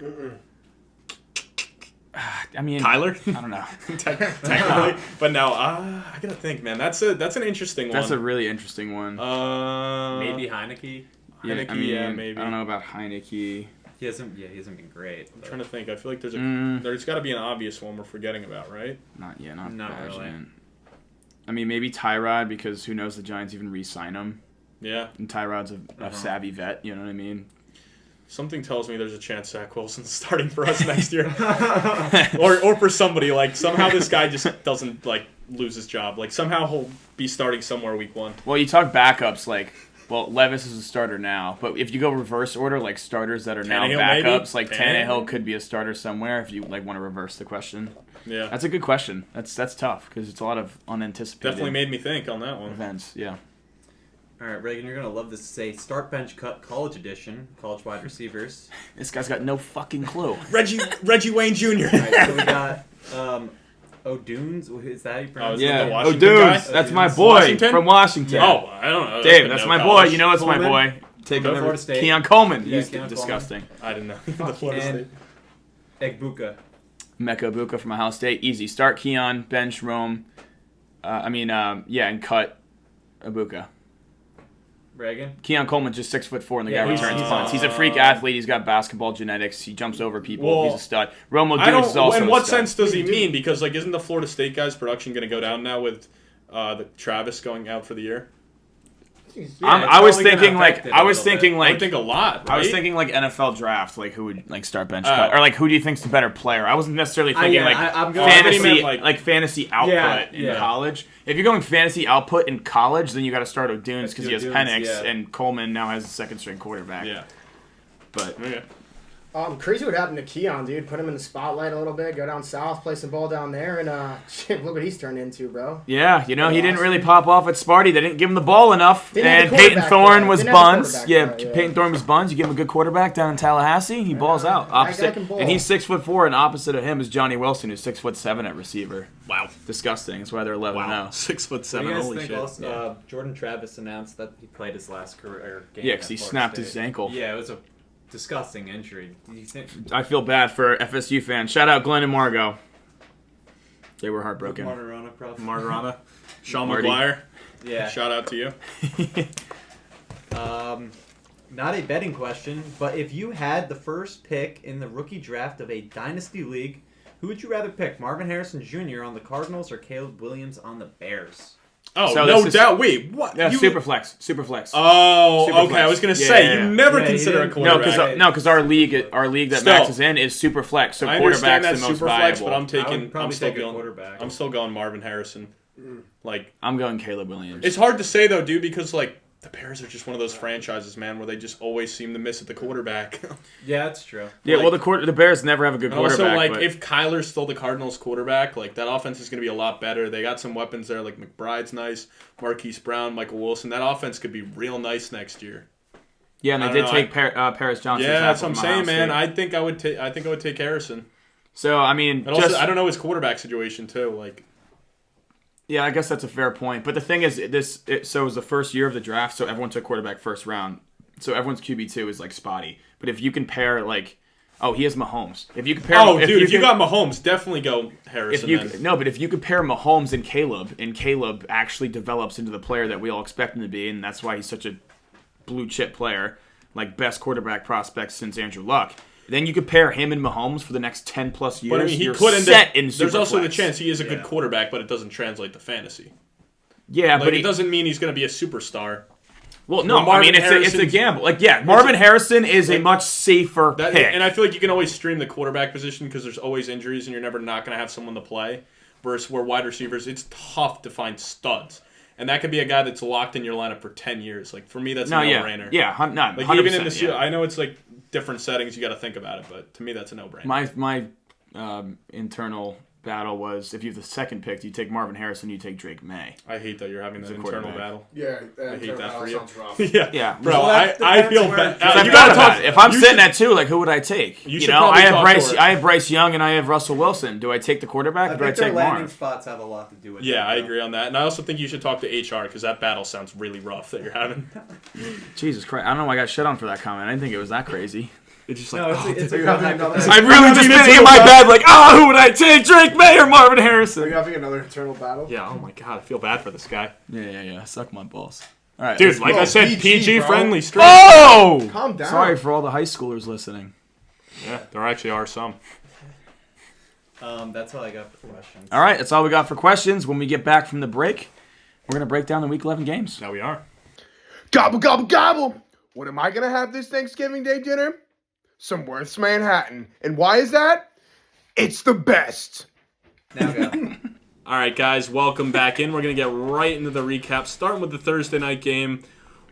I mean, Tyler? I don't know. Technically. But no, I gotta think, man. That's an interesting one. That's a really interesting one. Maybe Heineke. Yeah, Heineke, I mean, yeah, maybe. I don't know about Heineke. He hasn't been great. I'm trying to think. I feel like there's got to be an obvious one we're forgetting about, right? Not Bagent. really. I mean, maybe Tyrod, because who knows the Giants even re-sign him. Yeah. And Tyrod's a savvy vet, you know what I mean? Something tells me there's a chance Zach Wilson's starting for us next year. or for somebody. Like, somehow this guy just doesn't, like, lose his job. Like, somehow he'll be starting somewhere week 1. Well, you talk backups, like, well, Levis is a starter now. But if you go reverse order, like, starters that are now Tannehill, backups, maybe? like, Tannehill could be a starter somewhere if you, like, want to reverse the question. Yeah. That's a good question. That's tough, because it's a lot of unanticipated Definitely made me think on that one. events, yeah. All right, Reagan, you're going to love this to say start, bench, cut, college edition, college wide receivers. This guy's got no fucking clue. Reggie Wayne Jr. All right, so we got O'Dunes. Is that how you pronounce Yeah. it? Yeah, the oh, Washington dude, guy? that's my Washington? boy Washington? from Washington. Oh, I don't know. Dave, that's my boy. You know it's my Coleman? boy. Take him Florida over. State. Keon Coleman. Yeah, He's Keon disgusting. I didn't know. The Florida State. And Egbuka. Mecca Ibuka from Ohio State. Easy. Start Keon, bench Rome. And cut Ibuka. Reagan. Keon Coleman's just 6'4", and the Yeah, guy returns he's punts. He's a freak athlete. He's got basketball genetics. He jumps over people. Well, He's a stud. Romo I Dukes is don't. also In a what stud. sense does he mean? Because like, isn't the Florida State guy's production going to go down now with the Travis going out for the year? I was probably thinking gonna like affect it I a was little thinking bit. I like would think a lot. Right? I was thinking like NFL draft, like who would like start bench Oh. cut, or like who do you think's the better player? I wasn't necessarily thinking I'm going- fantasy, I meant, like- like fantasy output in yeah. college. If you're going fantasy output in college, then you got to start O'Dunes because he has O'Dunes, Penix, yeah. and Coleman now has a second string quarterback. Yeah. But Okay. Crazy what happened to Keon, dude. Put him in the spotlight a little bit, go down south, play some ball down there, and shit, look what he's turned into, bro. yeah, he didn't really pop off at Sparty. They didn't give him the ball enough, Didn't have and the Peyton quarterback Thorne play. was Didn't have the buns. quarterback Yeah, play, yeah. Peyton Thorne was buns. You give him a good quarterback down in Tallahassee, he balls out. That guy Opposite, can ball. and he's 6'4", and opposite of him is Johnny Wilson, who's 6'7" at receiver. Wow. Disgusting. That's why they're 11 Wow. now. 6'7". What do you guys Holy think shit. also, Jordan Travis announced that he played his last career game. Yeah, at 'cause he Florida snapped State. his ankle. Yeah, it was a disgusting injury. Do you think? I feel bad for FSU fans. Shout out Glenn and Margot. They were heartbroken. Martirona, probably. Margarana. Sean Marty. McGuire. Yeah. Shout out to you. Not a betting question, but if you had the first pick in the rookie draft of a dynasty league, who would you rather pick? Marvin Harrison Jr. on the Cardinals or Caleb Williams on the Bears? Oh, So no this is- doubt. Wait, what? Yeah, You- Superflex. Oh, Super okay. flex. I was gonna Yeah, say yeah, you yeah. never Yeah, he consider a didn't- quarterback. No, because our league that Still. Max is in is super flex, so I understand quarterback's that the most super flex, valuable. but I'm I taking. would probably I'm still take a going quarterback. I'm still going Marvin Harrison. Like, I'm going Caleb Williams. it's hard to say though, dude, because like the Bears are just one of those franchises, man, where they just always seem to miss at the quarterback. Yeah, that's true. yeah, like- well the Bears never have a good And quarterback. also, like, but if Kyler's still the Cardinals' quarterback, like, that offense is going to be a lot better. They got some weapons there, like McBride's nice, Marquise Brown, Michael Wilson. That offense could be real nice next year. yeah, and I they don't did know, take Paris Johnson. Yeah, that's what I'm saying, man. I think I would take Harrison. So I mean, And also, I don't know his quarterback situation too. Like, yeah, I guess that's a fair point. But the thing is, so it was the first year of the draft, so everyone took quarterback first round. So everyone's QB2 is like spotty. But if you compare like, he has Mahomes. If you compare, if you got Mahomes, definitely go Harrison. But if you compare Mahomes and Caleb actually develops into the player that we all expect him to be, and that's why he's such a blue chip player, like best quarterback prospect since Andrew Luck. Then you compare him and Mahomes for the next 10 plus years. But I mean, he you're could end set up. in There's also the Superflex. chance he is a good Yeah. quarterback, but it doesn't translate to fantasy. Yeah, Like, but it doesn't mean he's going to be a superstar. Well, no, Well, I mean Marvin it's a Harrison's- gamble. Like, yeah, Marvin Harrison is a much safer pick. And I feel like you can always stream the quarterback position because there's always injuries and you're never not going to have someone to play. Versus where wide receivers, it's tough to find studs. And that could be a guy that's locked in your lineup for 10 years. Like, for me, that's a no-brainer. Yeah, no, Like, 100%, even in the yeah. I know it's like different settings, you got to think about it, but to me, that's a no-brainer. My internal battle was if you have the second pick, you take Marvin Harrison, you take Drake May. I hate that you're having that He's a internal quarterback. battle. Yeah, I hate that for you. sounds rough. Yeah, Yeah. bro. Well, that I depends feel where- bad. You You gotta about talk. it. If I'm you sitting should- at 2, like who would I take? You You should know, probably I have talk Bryce. to her. I have Bryce Young and I have Russell Wilson. Do I take the quarterback I or do I think their take landing Marv? spots have a lot to do with it. Yeah, I though. agree on that, and I also think you should talk to HR because that battle sounds really rough that you're having. Jesus Christ! I don't know why I got shit on for that comment. I didn't think it was that crazy. It's just No, like, it's a you're good having another- hypothetical. I really just been in my bed like, who would I take? Drake May or Marvin Are you Harrison? having another internal battle? yeah. Oh my god, I feel bad for this guy, Yeah. Suck my balls. All right, dude. let's Like go. I said, PG, PG bro. friendly stream. Oh! Calm down. Sorry for all the high schoolers listening. Yeah, there actually are some. That's all I got for questions. All right, that's all we got for questions. When we get back from the break, we're going to break down the Week 11 games. Now we are. Gobble, gobble, gobble. What am I going to have this Thanksgiving Day dinner? Some Worth's Manhattan. And why is that? It's the best. Now go. All right, guys, welcome back in. We're going to get right into the recap, starting with the Thursday night game.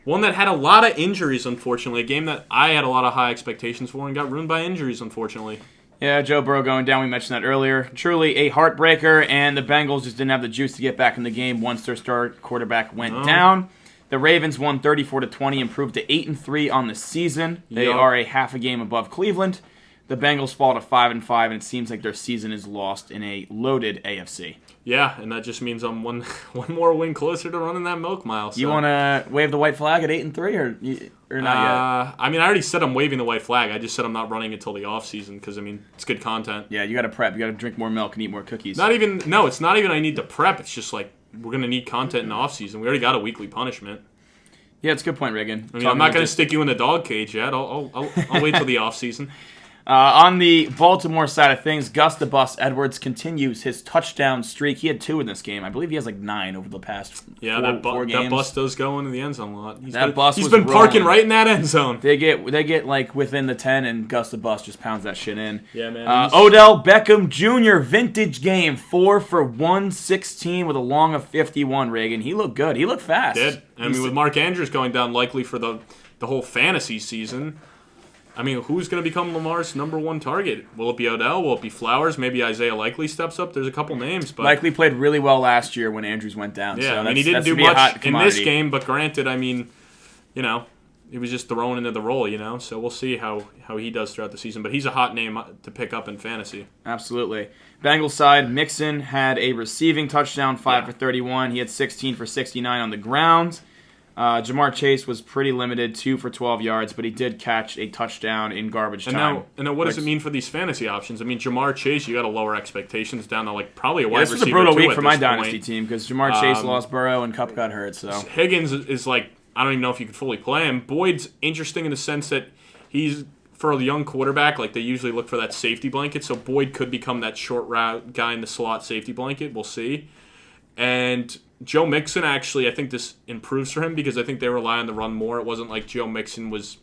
One that had a lot of injuries, unfortunately. A game that I had a lot of high expectations for and got ruined by injuries, unfortunately. Yeah, Joe Burrow going down. We mentioned that earlier. Truly a heartbreaker, and the Bengals just didn't have the juice to get back in the game once their star quarterback went down. The Ravens won 34-20, improved to 8-3 on the season. They Yup. are a half a game above Cleveland. The Bengals fall to 5-5, and it seems like their season is lost in a loaded AFC. Yeah, and that just means I'm one more win closer to running that milk mile. So. You want to wave the white flag at 8-3, or not yet? I mean, I already said I'm waving the white flag. I just said I'm not running until the off season because, I mean, it's good content. Yeah, you got to prep. You got to drink more milk and eat more cookies. It's not even I need to prep. It's just like we're going to need content in the off season. We already got a weekly punishment. Yeah, it's a good point, Reagan. I mean, I'm not going to stick you in the dog cage yet. I'll wait till the off season. On the Baltimore side of things, Gus the Bus Edwards continues his touchdown streak. He had 2 in this game. I believe he has like 9 over the past Yeah, four games. that bus does go into the end zone a lot. He's was been parking rolling. right in that end zone. They get like within the 10, and Gus the Bus just pounds that shit in. Yeah, man. Odell Beckham Jr. vintage game, 4 for 116 with a long of 51. Reagan, he looked good. He looked fast. Did. I mean, with Mark Andrews going down likely for the whole fantasy season, I mean, who's going to become Lamar's number 1 target? Will it be Odell? Will it be Flowers? Maybe Isaiah Likely steps up. There's a couple names, but Likely played really well last year when Andrews went down. yeah, so I mean, he that's didn't do to be a hot much in this commodity. game. But granted, I mean, you know, he was just thrown into the role, you know. So we'll see how he does throughout the season. But he's a hot name to pick up in fantasy. Absolutely. Bengals side, Mixon had a receiving touchdown, 5 for 31. He had 16 for 69 on the ground. Jamar Chase was pretty limited, 2 for 12 yards, but he did catch a touchdown in garbage time. And now what does it mean for these fantasy options? I mean, Jamar Chase, you got to lower expectations down to like probably a wide This receiver. was a brutal too week at for my this dynasty point. team because Jamar Chase lost Burrow and Kupp got hurt. So Higgins is like, I don't even know if you could fully play him. Boyd's interesting in the sense that he's, for a young quarterback, like they usually look for that safety blanket. So Boyd could become that short route guy in the slot safety blanket. We'll see. And Joe Mixon, actually, I think this improves for him because I think they rely on the run more. It wasn't like Joe Mixon was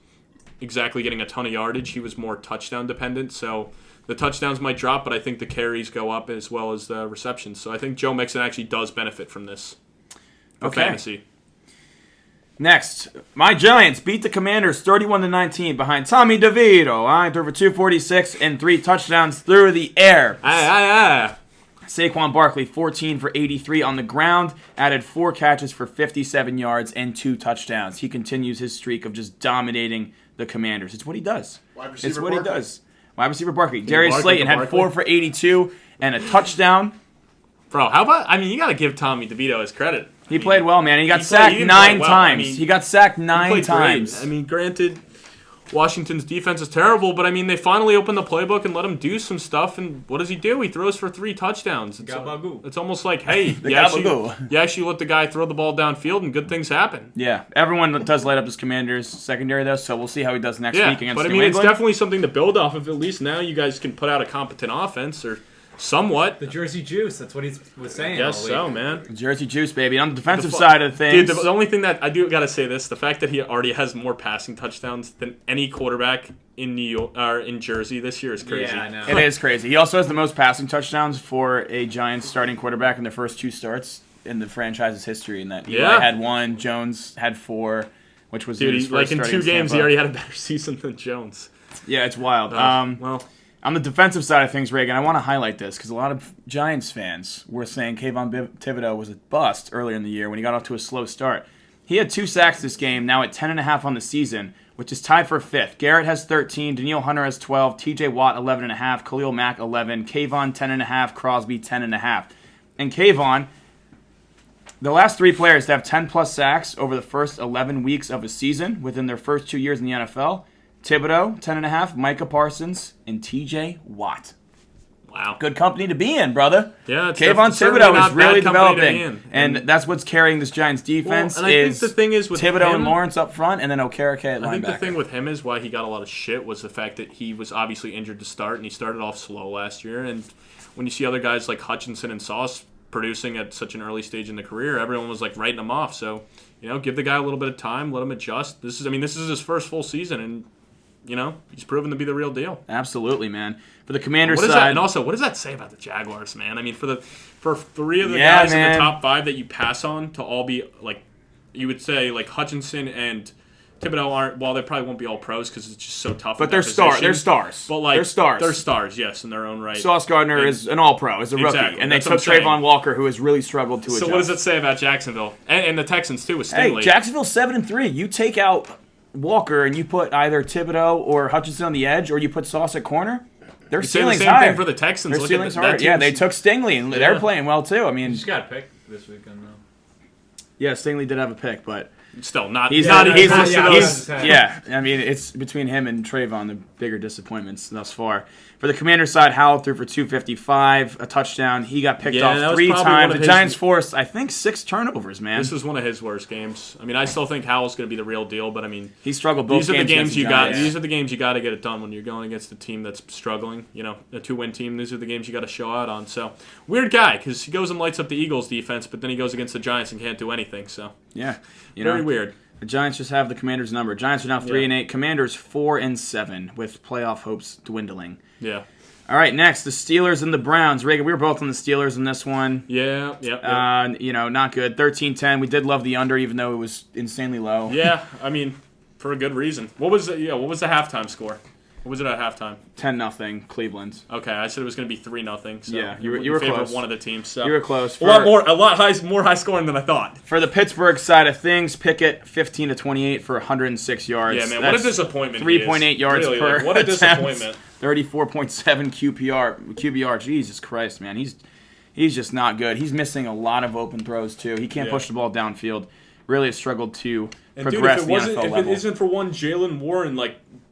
exactly getting a ton of yardage. He was more touchdown dependent. So the touchdowns might drop, but I think the carries go up as well as the receptions. So I think Joe Mixon actually does benefit from this for fantasy. next, my Giants beat the Commanders 31-19 behind Tommy DeVito. I threw for 246 and 3 touchdowns through the air. Saquon Barkley, 14 for 83 on the ground, added 4 catches for 57 yards and 2 touchdowns. He continues his streak of just dominating the Commanders. It's what he does. It's what he does. Wide receiver Barkley. Darius Slayton had 4 for 82 and a touchdown. Bro, how about, I mean, you got to give Tommy DeVito his credit. He played well, man. He got he sacked didn't 9 play well. times. I mean, he got sacked 9 played times. great. I mean, granted, Washington's defense is terrible, but I mean, they finally opened the playbook and let him do some stuff. And what does he do? He throws for 3 touchdowns. It's almost like, hey, you actually let the guy throw the ball downfield and good things happen. Yeah, everyone does light up his Commanders secondary though, so we'll see how he does next week against but I New mean, it's England. definitely something to build off of. At least now you guys can put out a competent offense or somewhat. The Jersey Juice, that's what he was saying. Guess all so, week. man. Jersey Juice, baby. On the defensive side of things, Dude, the only thing that I do got to say this: the fact that he already has more passing touchdowns than any quarterback in New York or in Jersey this year is crazy. Yeah, I know. it is crazy. He also has the most passing touchdowns for a Giants starting quarterback in their first 2 starts in the franchise's history. In that, Eli had 1, Jones had 4, which was Dude, his first in start 2 against games, he Tampa. already had a better season than Jones. Yeah, it's wild. Well, On the defensive side of things, Reagan, I want to highlight this because a lot of Giants fans were saying Kayvon Thibodeau was a bust earlier in the year when he got off to a slow start. He had 2 sacks this game, now at 10.5 on the season, which is tied for 5th. Garrett has 13, Danielle Hunter has 12, TJ Watt 11.5, Khalil Mack 11, Kayvon 10.5, Crosby 10.5. And Kayvon, the last 3 players to have 10-plus sacks over the first 11 weeks of a season within their first 2 years in the NFL, Thibodeau, 10.5, Micah Parsons, and TJ Watt. Wow. Good company to be in, brother. Yeah, it's Kayvon certainly Thibodeau not is really bad company to be developing. in. And that's what's carrying this Giants defense and I think the thing is with Thibodeau him, and Lawrence up front, and then Okereke at linebacker. I think the thing with him is why he got a lot of shit was the fact that he was obviously injured to start, and he started off slow last year. And when you see other guys like Hutchinson and Sauce producing at such an early stage in the career, everyone was like writing him off. So, give the guy a little bit of time, let him adjust. This is his first full season, and he's proven to be the real deal. Absolutely, man. For the Commanders What is side, that? And also, what does that say about the Jaguars, man? I mean, for 3 of the guys in the top 5 that you pass on to all be like, you would say like Hutchinson and Thibodeau aren't. Well, they probably won't be all pros because it's just so tough. but they're stars. They're stars. But like, they're stars. They're stars, yes, in their own right. Sauce Gardner is an All-Pro, is a rookie, Exactly, and they that's took what I'm saying. Trayvon Walker, who has really struggled to adjust. So what does it say about Jacksonville and the Texans too with Hey, Stingley? Jacksonville's 7-3. You take out Walker and you put either Thibodeau or Hutchinson on the edge, or you put Sauce at corner. Their You say the ceiling's same higher. thing for the Texans. Their Look ceiling's at that higher. Yeah, they team's- took Stingley, and they're playing well too. I mean, He's got a pick this weekend though. yeah, Stingley did have a pick, but Still not. he's Yeah, not. no, He's, yeah, he's, yeah, he's- yeah. yeah. I mean, it's between him and Trayvon the bigger disappointments thus far. For the Commanders side, Howell threw for 255, a touchdown. He got picked Yeah, that off was 3 probably one times. of The his- Giants forced, I think, 6 turnovers. Man, This was one of his worst games. I mean, I still think Howell's going to be the real deal, but I mean, he struggled both these are the games games against you the got. Giants. These are the games you got to get it done when you're going against a team that's struggling. A 2-win team. These are the games you got to show out on. So weird guy because he goes and lights up the Eagles defense, but then he goes against the Giants and can't do anything. So Yeah, very weird. The Giants just have the Commanders' number. Giants are now 3-8. Commanders 4-7 with playoff hopes dwindling. Yeah. All right, next the Steelers and the Browns. Reagan, we were both on the Steelers in this one. Yeah. Yep. Not good. 13-10. We did love the under, even though it was insanely low. Yeah. I mean, for a good reason. What was the halftime score? What was it at halftime? 10-0 Cleveland. Okay, I said it was going to be 3-0. So Yeah, you were in favor close. of one of the teams. So You were close. a lot more high scoring than I thought. For the Pittsburgh side of things, Pickett 15-28 for 106 yards. Yeah, man, That's what a disappointment. 3.8 yards really, per like, what a attempt. disappointment. 34.7 QBR. Jesus Christ, man, he's just not good. He's missing a lot of open throws too. He can't push the ball downfield. Really has struggled to And dude, progress if the NFL level. it isn't for one Jalen Warren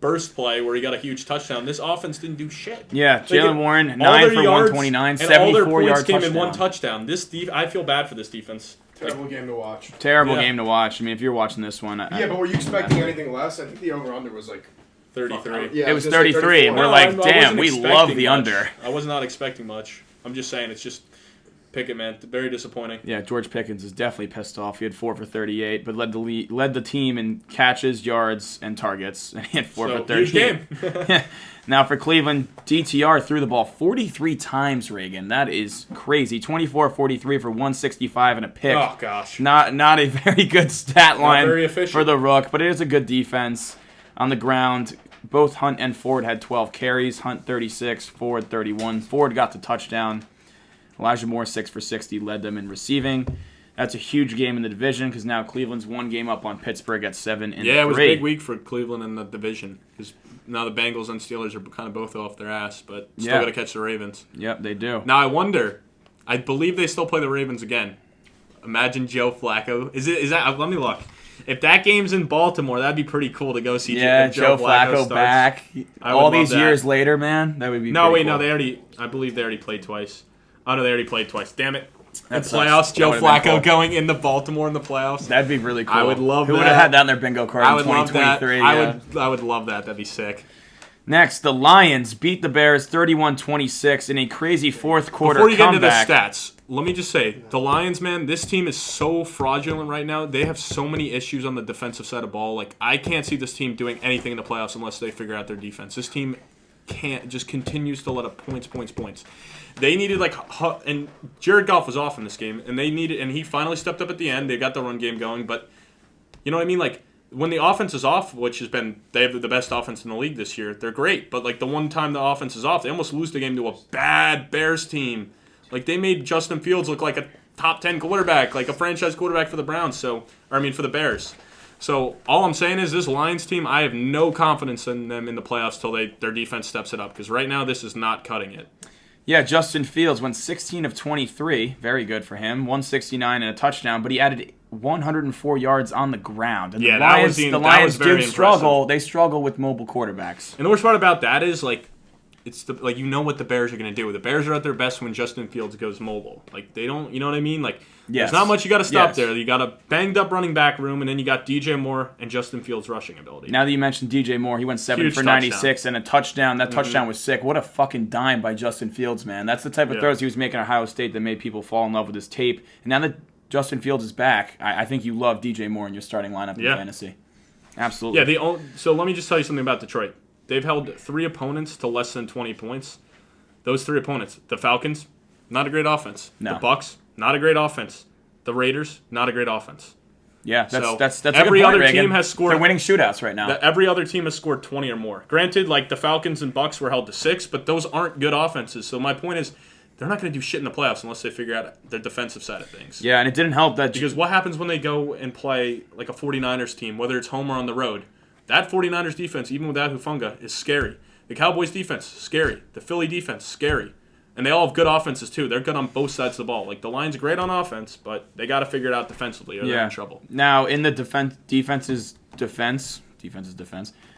burst play where he got a huge touchdown, this offense didn't do shit. Yeah, They Jalen get Warren, all 9 their for yards 129, and all their 74 points yard came touchdown. in one touchdown. I feel bad for this defense. Terrible game to watch. Terrible Yeah. game to watch. I mean, if you're watching this one, Yeah, but were you expecting anything less? I think the over/under was like 33. Yeah, it was gonna say 33, and we're 34. like, I damn, wasn't we expecting love the much. under. I was not expecting much. I'm just saying, it's just Pickett, man. Very disappointing. Yeah, George Pickens is definitely pissed off. He had 4 for 38, but led the team in catches, yards, and targets, and he had 4 for 38. Huge game. Now for Cleveland, DTR threw the ball 43 times, Reagan. That is crazy. 24-43 for 165 and a pick. Oh, gosh. Not a very good stat line very efficient. for the Rook, but it is a good defense on the ground. Both Hunt and Ford had 12 carries. Hunt 36, Ford 31. Ford got the touchdown. Elijah Moore 6 for 60 led them in receiving. That's a huge game in the division because now Cleveland's 1 game up on Pittsburgh at 7-3. Yeah, it was a big week for Cleveland in the division because now the Bengals and Steelers are kind of both off their ass, but still got to catch the Ravens. Yep, they do. Now I wonder. I believe they still play the Ravens again. Imagine Joe Flacco. Is that? Let me look. If that game's in Baltimore, that'd be pretty cool to go see. Yeah, if Joe Flacco starts. back. I would All love these that. years later, man, that would be No, pretty wait, cool. no. I believe they already played twice. Oh no, they already played twice. Damn it. That The sucks. playoffs, That Joe would've been Flacco cool. going into Baltimore in the playoffs. That'd be really cool. I would love Who would that. have had that on their bingo card I in would love that. 2023? Yeah. I would love that. That'd be sick. Next, the Lions beat the Bears 31-26 in a crazy fourth quarter Before you comeback. get into the stats, let me just say, the Lions, man, this team is so fraudulent right now. They have so many issues on the defensive side of the ball. Like, I can't see this team doing anything in the playoffs unless they figure out their defense. This team just continues to let up points. They needed and Jared Goff was off in this game, and he finally stepped up at the end. They got the run game going, but you know what I mean? Like, when the offense is off, which has been they have the best offense in the league this year, they're great. But like the one time the offense is off, they almost lose the game to a bad Bears team. Like they made Justin Fields look like a top 10 quarterback, like a franchise quarterback for the Browns. For the Bears. So all I'm saying is this Lions team, I have no confidence in them in the playoffs till their defense steps it up. Because right now this is not cutting it. Yeah, Justin Fields went 16 of 23. Very good for him. 169 and a touchdown, but he added 104 yards on the ground. And Yeah, the Lions very do struggle. impressive. They struggle with mobile quarterbacks. And the worst part about that is it's you know what the Bears are going to do. The Bears are at their best when Justin Fields goes mobile. Like they don't, you know what I mean? Like Yes. there's not much you got to stop Yes. there. You got a banged up running back room, and then you got DJ Moore and Justin Fields rushing ability. Now that you mentioned DJ Moore, he went 7 Huge for 96 and a touchdown. That touchdown was sick. What a fucking dime by Justin Fields, man. That's the type of throws he was making at Ohio State that made people fall in love with his tape. And now that Justin Fields is back, I think you love DJ Moore in your starting lineup in fantasy. Absolutely. Yeah. So let me just tell you something about Detroit. They've held 3 opponents to less than 20 points. Those 3 opponents: the Falcons, not a great offense. No. The Bucks, not a great offense. The Raiders, not a great offense. Yeah, So that's every a good point, other Reagan. team has scored- They're winning shootouts right now. Every other team has scored 20 or more. Granted, like the Falcons and Bucks were held to 6, but those aren't good offenses. So my point is, they're not going to do shit in the playoffs unless they figure out their defensive side of things. Yeah, and it didn't help that Because what happens when they go and play like a 49ers team, whether it's home or on the road? That 49ers defense, even without Hufanga, is scary. The Cowboys defense, scary. The Philly defense, scary. And they all have good offenses, too. They're good on both sides of the ball. Like, the Lions are great on offense, but they got to figure it out defensively or they're in trouble. Now, in the defense's defense.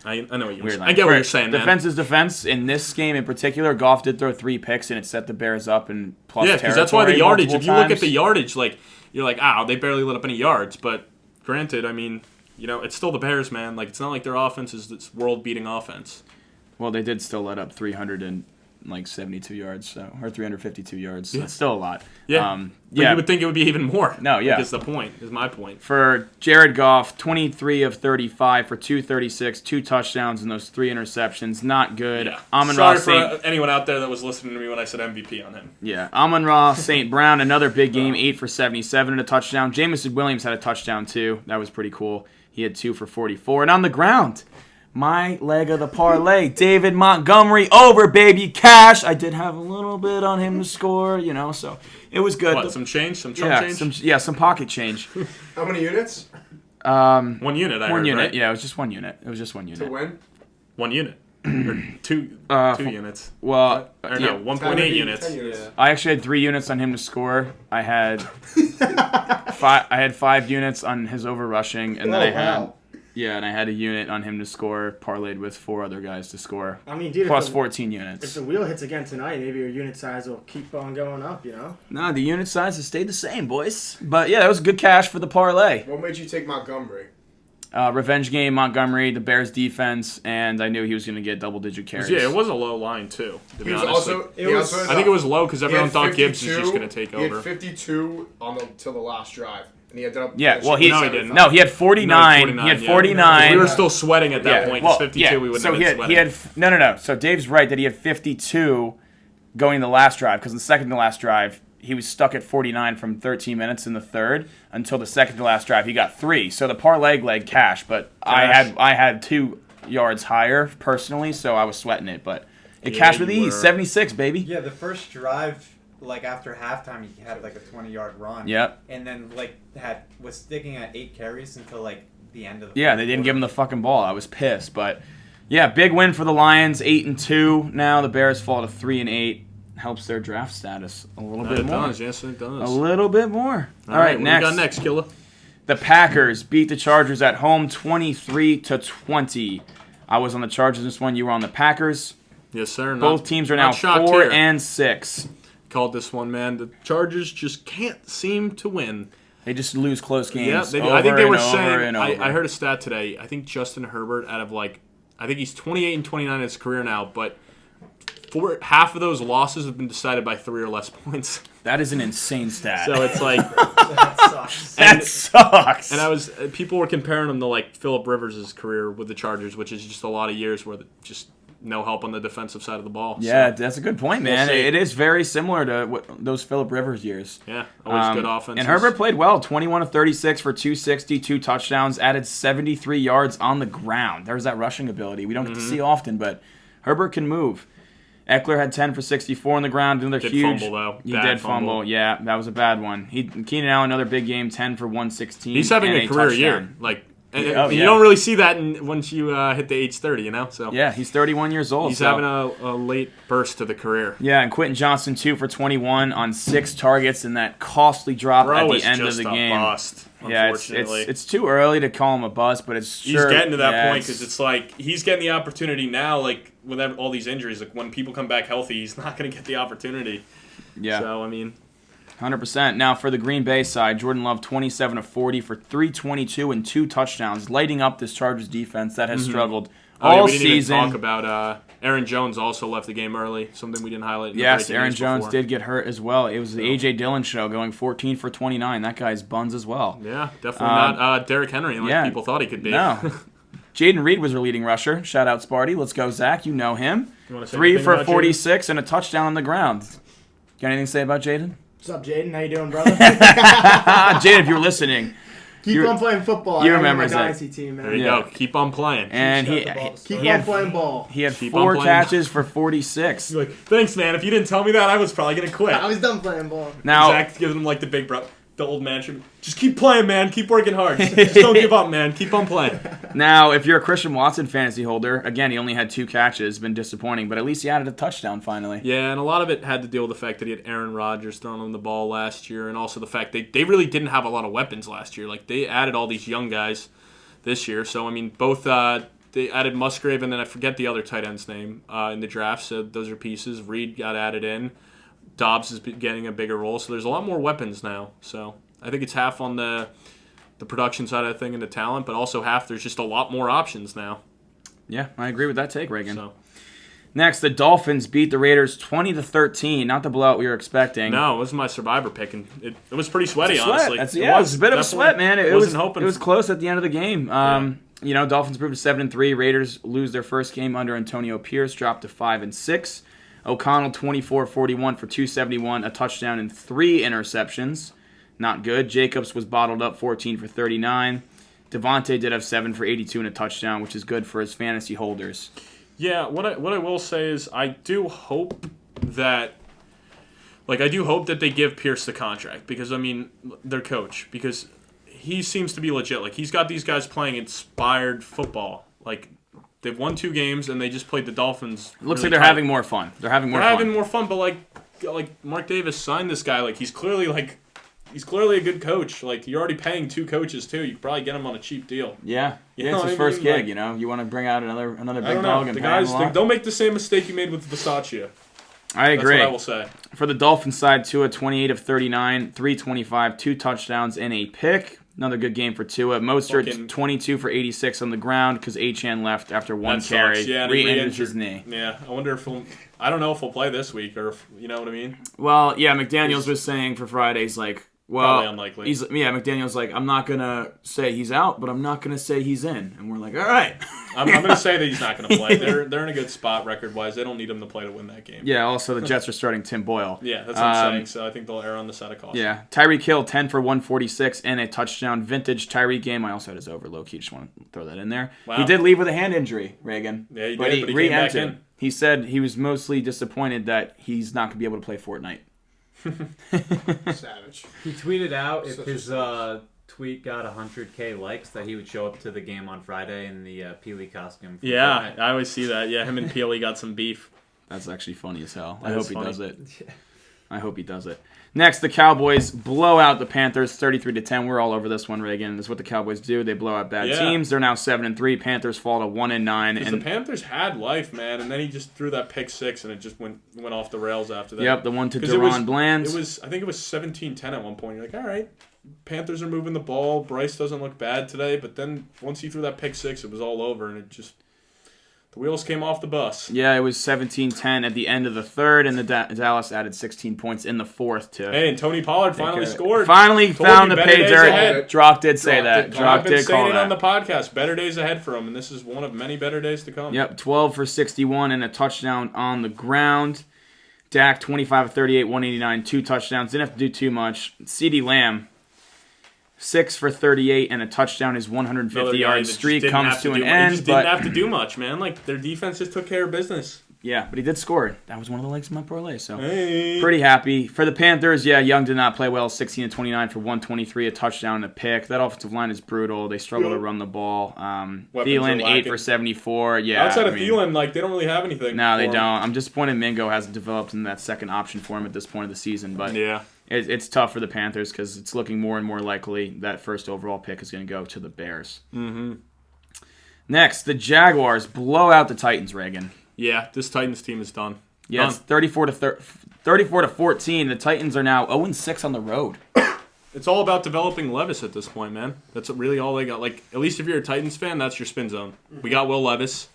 I know what you're Weird saying. line. I get what you're saying, man. Defense's defense. In this game in particular, Goff did throw 3 picks, and it set the Bears up in plus Yeah, because that's why the territory yardage, multiple if you look at times. the yardage, like, you're like, they barely lit up any yards. But granted, I mean, it's still the Bears, man. Like, it's not like their offense is this world-beating offense. Well, they did still let up 372 yards, or 352 yards. So Yeah. it's still a lot. Yeah. But you would think it would be even more. No, yeah. Is my point. For Jared Goff, 23 of 35 for 236, 2 touchdowns and those 3 interceptions. Not good. Yeah. Amon-Ra Sorry for anyone out there that was listening to me when I said MVP on him. Yeah, Amon-Ra St. Brown, another big game, 8 for 77 and a touchdown. Jamison Williams had a touchdown too. That was pretty cool. He had 2 for 44. And on the ground, my leg of the parlay, David Montgomery over baby cash. I did have a little bit on him to score, so it was good. What, some change? Some chump change? Some pocket change. How many units 1 unit, I heard, One unit, right? yeah, it was just 1 unit. It was just 1 to unit. win? 1 unit. Or two units. Well, Or no, 1.8 units. 10 units. I actually had 3 units on him to score. I had 5 units on his over rushing, and then I had and I had a unit on him to score, parlayed with 4 other guys to score. I mean, dude, Plus if 14 If units. the wheel hits again tonight, maybe your unit size will keep on going up, No, the unit size has stayed the same, boys. But yeah, that was good cash for the parlay. What made you take Montgomery? Revenge game, Montgomery, the Bears defense, and I knew he was going to get double-digit carries. Yeah, it was a low line, too, to be He was honest. also. It he was- also had I think it was low because he everyone had thought Gibbs was 52 just going to take He over. had 52 till the last drive, and he ended up. Yeah, well, he No, he didn't. No, he had 49. He had 49. We were still sweating at that point. Because 52, we wouldn't so have he been had, sweating. he had no. So Dave's right that he had 52 going the last drive because in the second to last drive he was stuck at 49 from 13 minutes in the third until the second to last drive he got 3. So the parlay leg cash, but Cash. I had 2 yards higher personally, so I was sweating it, but it Yeah, cashed with you ease. were. 76, baby. Yeah, the first drive, like after halftime, he had like a 20-yard run. Yep. And then was sticking at 8 carries until like the end of the. Yeah, they didn't give him the fucking ball. I was pissed, but yeah, big win for the Lions. 8-2 now. The Bears fall to 3-8. Helps their draft status a little bit It more. does, yes, it does. A little bit more. All right, what next. we got next, Killa? The Packers beat the Chargers at home 23-20. I was on the Chargers this one. You were on the Packers. Yes, sir. Both teams are now not shocked 4 here. and 6. Called this one, man. The Chargers just can't seem to win. They just lose close games. Yeah, they do. Over I think they were and over saying. and over. I heard a stat today. I think Justin Herbert, out of I think he's 28 and 29 in his career now, but half of those losses have been decided by 3 or less points. That is an insane stat. So it's like That sucks. that sucks. people were comparing him to Philip Rivers' career with the Chargers, which is just a lot of years where just no help on the defensive side of the ball. Yeah, So, that's a good point, man. see. It is very similar to those Phillip Rivers years. yeah, always good offense. And Herbert played well, 21 of 36 for 260, 2 touchdowns, added 73 yards on the ground. There's that rushing ability we don't get to see often, but Herbert can move. Eckler had 10 for 64 on the ground. Another Did huge. fumble, though. He Bad did fumble. fumble. Yeah, that was a bad one. Keenan Allen, another big game, 10 for 116. He's having and a career touchdown. year. Like, and Oh, you yeah. don't really see that once you hit the age 30, So Yeah, he's 31 years old. he's so. having a late burst to the career. Yeah, and Quentin Johnson 2 for 21 on 6 targets and that costly drop Bro at the is end just of the a game. bust, Yeah, unfortunately. it's too early to call him a bust, but it's He's sure, getting to that yeah, point because it's like he's getting the opportunity now. Like with all these injuries, like when people come back healthy, he's not going to get the opportunity. yeah, So I mean, 100%. Now for the Green Bay side, Jordan Love 27 of 40 for 322 and 2 touchdowns, lighting up this Chargers defense that has struggled all we didn't season. even talk about Aaron Jones also left the game early. Something we didn't highlight. In the Yes, breaking Aaron news Jones before. did get hurt as well. It was the A.J. Dillon show going 14 for 29. That guy's buns as well. Yeah, definitely not Derrick Henry like yeah. people thought he could be. No. Jaden Reed was their leading rusher. Shout out Sparty. Let's go, Zach. You know him. You wanna say 3 anything for about 46 and a touchdown on the ground. Got anything to say about Jaden? What's up, Jaden? How you doing, brother? Jaden, if you're listening. Keep on playing football. you I remember my Zach. dynasty team, man. There you Yeah. go. Keep on playing. And he Keep he on had, playing ball. he had Keep 4 on playing. catches for 46. You're like, thanks, man. If you didn't tell me that, I was probably gonna quit. I was done playing ball. Now, Zach giving him like the big bro, the old man. Just keep playing, man. Keep working hard. Just don't give up, man. Keep on playing. now, if you're a Christian Watson fantasy holder, again, he only had 2 catches. Been disappointing, but at least he added a touchdown finally. Yeah, and a lot of it had to deal with the fact that he had Aaron Rodgers throwing him the ball last year, and also the fact they really didn't have a lot of weapons last year. Like, they added all these young guys this year. So, I mean, both they added Musgrave, and then I forget the other tight end's name in the draft. So those are pieces. Reed got added in. Dobbs is getting a bigger role. So there's a lot more weapons now. So I think it's half on the production side of the thing and the talent, but also half there's just a lot more options now. Yeah, I agree with that take, Reagan. So Next, the Dolphins beat the Raiders 20-13. Not the blowout we were expecting. no, it was my survivor pick, and it was pretty sweaty, It's a sweat. honestly. That's, it was a bit of a definitely sweat, man. It wasn't hoping It was close at the end of the game. Yeah. Dolphins improved to 7-3. Raiders lose their first game under Antonio Pierce, dropped to 5-6. O'Connell 24-41 for 271, a touchdown and 3 interceptions. Not good. Jacobs was bottled up 14 for 39. Devontae did have 7 for 82 and a touchdown, which is good for his fantasy holders. Yeah, what I will say is I do hope that they give Pierce the contract because I mean their coach because he seems to be legit. Like he's got these guys playing inspired football. Like they've won 2 games and they just played the Dolphins. It looks really like they're tight. having more fun. They're having more fun. But like Mark Davis signed this guy. Like he's clearly a good coach. Like you're already paying 2 coaches too. You could probably get him on a cheap deal. Yeah, You yeah, know it's what his I first mean? gig. Like- You want to bring out another I big don't dog know. and The pay guys him a lot. don't make the same mistake you made with Versace. I agree. That's what I will say. For the Dolphins side, Tua 28 of 39, 325, 2 touchdowns and a pick. Another good game for Tua. Mostert Fucking- 22 for 86 on the ground because Achane left after 1 That carry. sucks. Yeah, and he re-injured his knee. Yeah, I wonder if I don't know if he'll play this week or if you know what I mean. Well, yeah, McDaniels was saying for Fridays, like, well, Probably unlikely. McDaniels like, I'm not gonna say he's out, but I'm not gonna say he's in, and we're like, all right. I'm going to say that he's not going to play. They're in a good spot record wise. They don't need him to play to win that game. Yeah. Also, the Jets are starting Tim Boyle. Yeah, that's what I'm saying. So I think they'll err on the side of caution. Yeah, Tyreek Hill 10 for 146 and a touchdown. Vintage Tyreek game. I also had his over low key. Just want to throw that in there. Wow. He did leave with a hand injury, Reagan. Yeah, he but did, he but he came back re-entered. in. He said he was mostly disappointed that he's not going to be able to play Fortnite. Savage. He tweeted out if Such his tweet got 100K likes that he would show up to the game on Friday in the Peely costume. from Yeah, Fortnite. I always see that. Yeah, him and Peely got some beef. That's actually funny as hell. I That hope is he funny. does it. I hope he does it. Next, the Cowboys blow out the Panthers 33-10. We're all over this one, Reagan. That's what the Cowboys do. They blow out bad Yeah. teams. They're now 7-3. Panthers fall to 1-9. Because the Panthers had life, man, and then he just threw that pick 6 and it just went off the rails after that. Yep, the one to 'Cause it was- Deron Bland. I think it was 17-10 at one point. You're like, all right, Panthers are moving the ball. Bryce doesn't look bad today, but then once he threw that pick 6, it was all over, and The wheels came off the bus. Yeah, it was 17-10 at the end of the third, and the Dallas added 16 points in the fourth to. Hey, and Tony Pollard finally scored. Finally Told found you, the better pay days dirt. ahead. Drock did say that. I've Drock been did call saying it on that. the podcast. Better days ahead for him, and this is one of many better days to come. Yep, 12 for 61 and a touchdown on the ground. Dak, 25 of 38, 189, 2 touchdowns. Didn't have to do too much. CeeDee Lamb, 6 for 38 and a touchdown. His 150-yard streak comes to an end. He just didn't have to do much, man. Like, their defense just took care of business. Yeah, but he did score. That was one of the legs of my parlay, so Hey. pretty happy. For the Panthers, yeah, Young did not play well. 16 of 29 for 123, a touchdown and a pick. That offensive line is brutal. They struggle to run the ball. Thielen, 8 for 74. Yeah, Outside of Thielen, like, they don't really have anything. No, they for him. don't. I'm disappointed Mingo hasn't developed in that second option for him at this point of the season, but Yeah. it's tough for the Panthers because it's looking more and more likely that first overall pick is going to go to the Bears. Mm-hmm. Next, the Jaguars blow out the Titans, Reagan. Yeah, this Titans team is done. Yeah, it's 34 to 14. The Titans are now 0-6 on the road. It's all about developing Levis at this point, man. That's really all they got. Like, at least if you're a Titans fan, that's your spin zone. We got Will Levis.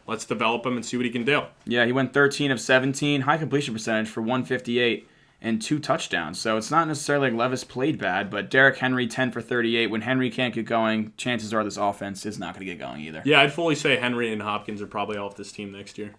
Let's develop him and see what he can do. Yeah, he went 13 of 17, high completion percentage for 158 and 2 touchdowns. So it's not necessarily like Levis played bad, but Derrick Henry 10 for 38. When Henry can't get going, chances are this offense is not going to get going either. Yeah, I'd fully say Henry and Hopkins are probably off this team next year.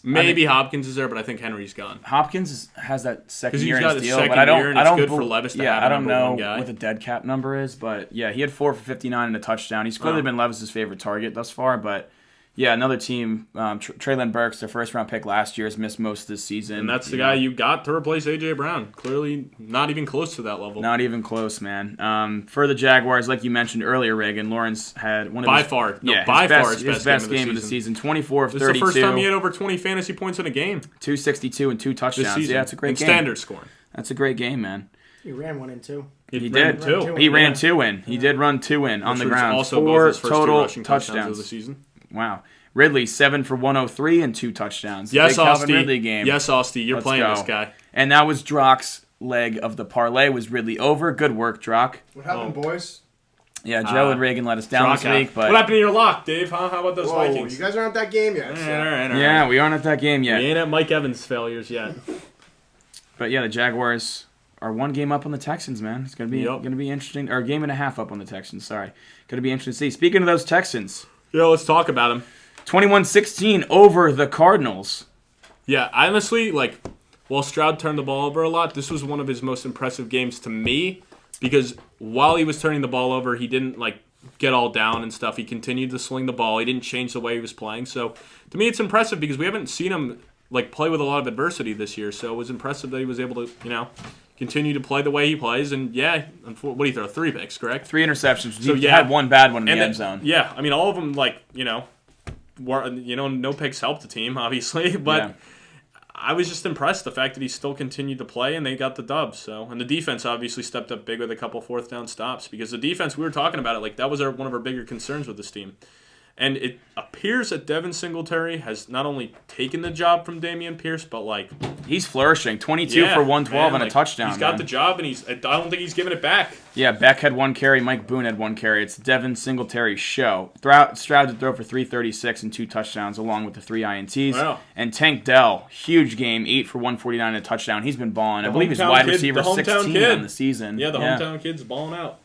Maybe Hopkins is there, but I think Henry's gone. Hopkins has that second 'Cause he's year in got his a deal, second but I don't. year, and I it's don't. good for Levis to have a I don't number know one guy. what the dead cap number is, but yeah, he had 4 for 59 and a touchdown. He's clearly been Levis's favorite target thus far, but. Yeah, another team, Traylon Burks, their first-round pick last year, has missed most of this season. And that's the guy you got to replace A.J. Brown. Clearly not even close to that level. Not even close, man. For the Jaguars, like you mentioned earlier, Reagan, Lawrence had one of By his, far. No, yeah, by his far best, his best game of the season. 24 of This 32. is the first time he had over 20 fantasy points in a game 262 and 2 this touchdowns. season. Yeah, it's a great in game. standard scoring. That's a great game, man. He ran one in two. He ran did. two. He ran 2 in. He did run 2 in on Which the was ground. also 4 both his first 2 total rushing touchdowns touchdowns of the season. Wow. Ridley, 7 for 103 and 2 touchdowns. Yes, Big Calvin Austie. Ridley game. Yes, Austie. You're Let's playing go. this guy. And that was Drock's leg of the parlay. Was Ridley over? Good work, Drock. What happened, boys? Yeah, Joe and Reagan let us down this week, but What happened to your lock, Dave? Huh? How about those Whoa, Vikings? you guys aren't at that game yet. All So. right, all right. yeah, we aren't at that game We yet. ain't at Mike Evans' failures yet. But yeah, the Jaguars are 1 game up on the Texans, man. It's gonna be interesting. Or a game and a half up on the Texans. Sorry, gonna be interesting to see. Speaking of those Texans, Yeah, let's talk about him. 21-16 over the Cardinals. Yeah, honestly, like, while Stroud turned the ball over a lot, this was one of his most impressive games to me because while he was turning the ball over, he didn't, like, get all down and stuff. He continued to sling the ball. He didn't change the way he was playing. So, to me, it's impressive because we haven't seen him, like, play with a lot of adversity this year. So, it was impressive that he was able to, continue to play the way he plays. And, yeah, what did he throw? 3 picks, correct? 3 interceptions. So, He yeah. had 1 bad one in the And end zone. Yeah, I mean, all of them, like, no picks helped the team, obviously, but Yeah. I was just impressed the fact that he still continued to play and they got the dub. So, and the defense obviously stepped up big with a couple 4th down stops because the defense, we were talking about it, like that was one of our bigger concerns with this team. And it appears that Devin Singletary has not only taken the job from Dameon Pierce, but like He's flourishing. 22 for 112 and a like, touchdown. He's got man. the job, and I don't think he's giving it back. Yeah, Beck had 1 carry. Mike Boone had 1 carry. It's Devin Singletary's show. Stroud to throw for 336 and 2 touchdowns, along with the 3 INTs. Wow. And Tank Dell, huge game, 8 for 149 and a touchdown. He's been balling. I believe he's hometown wide kid- receiver the hometown 16 kid. on the season. Yeah, the hometown kid's balling out.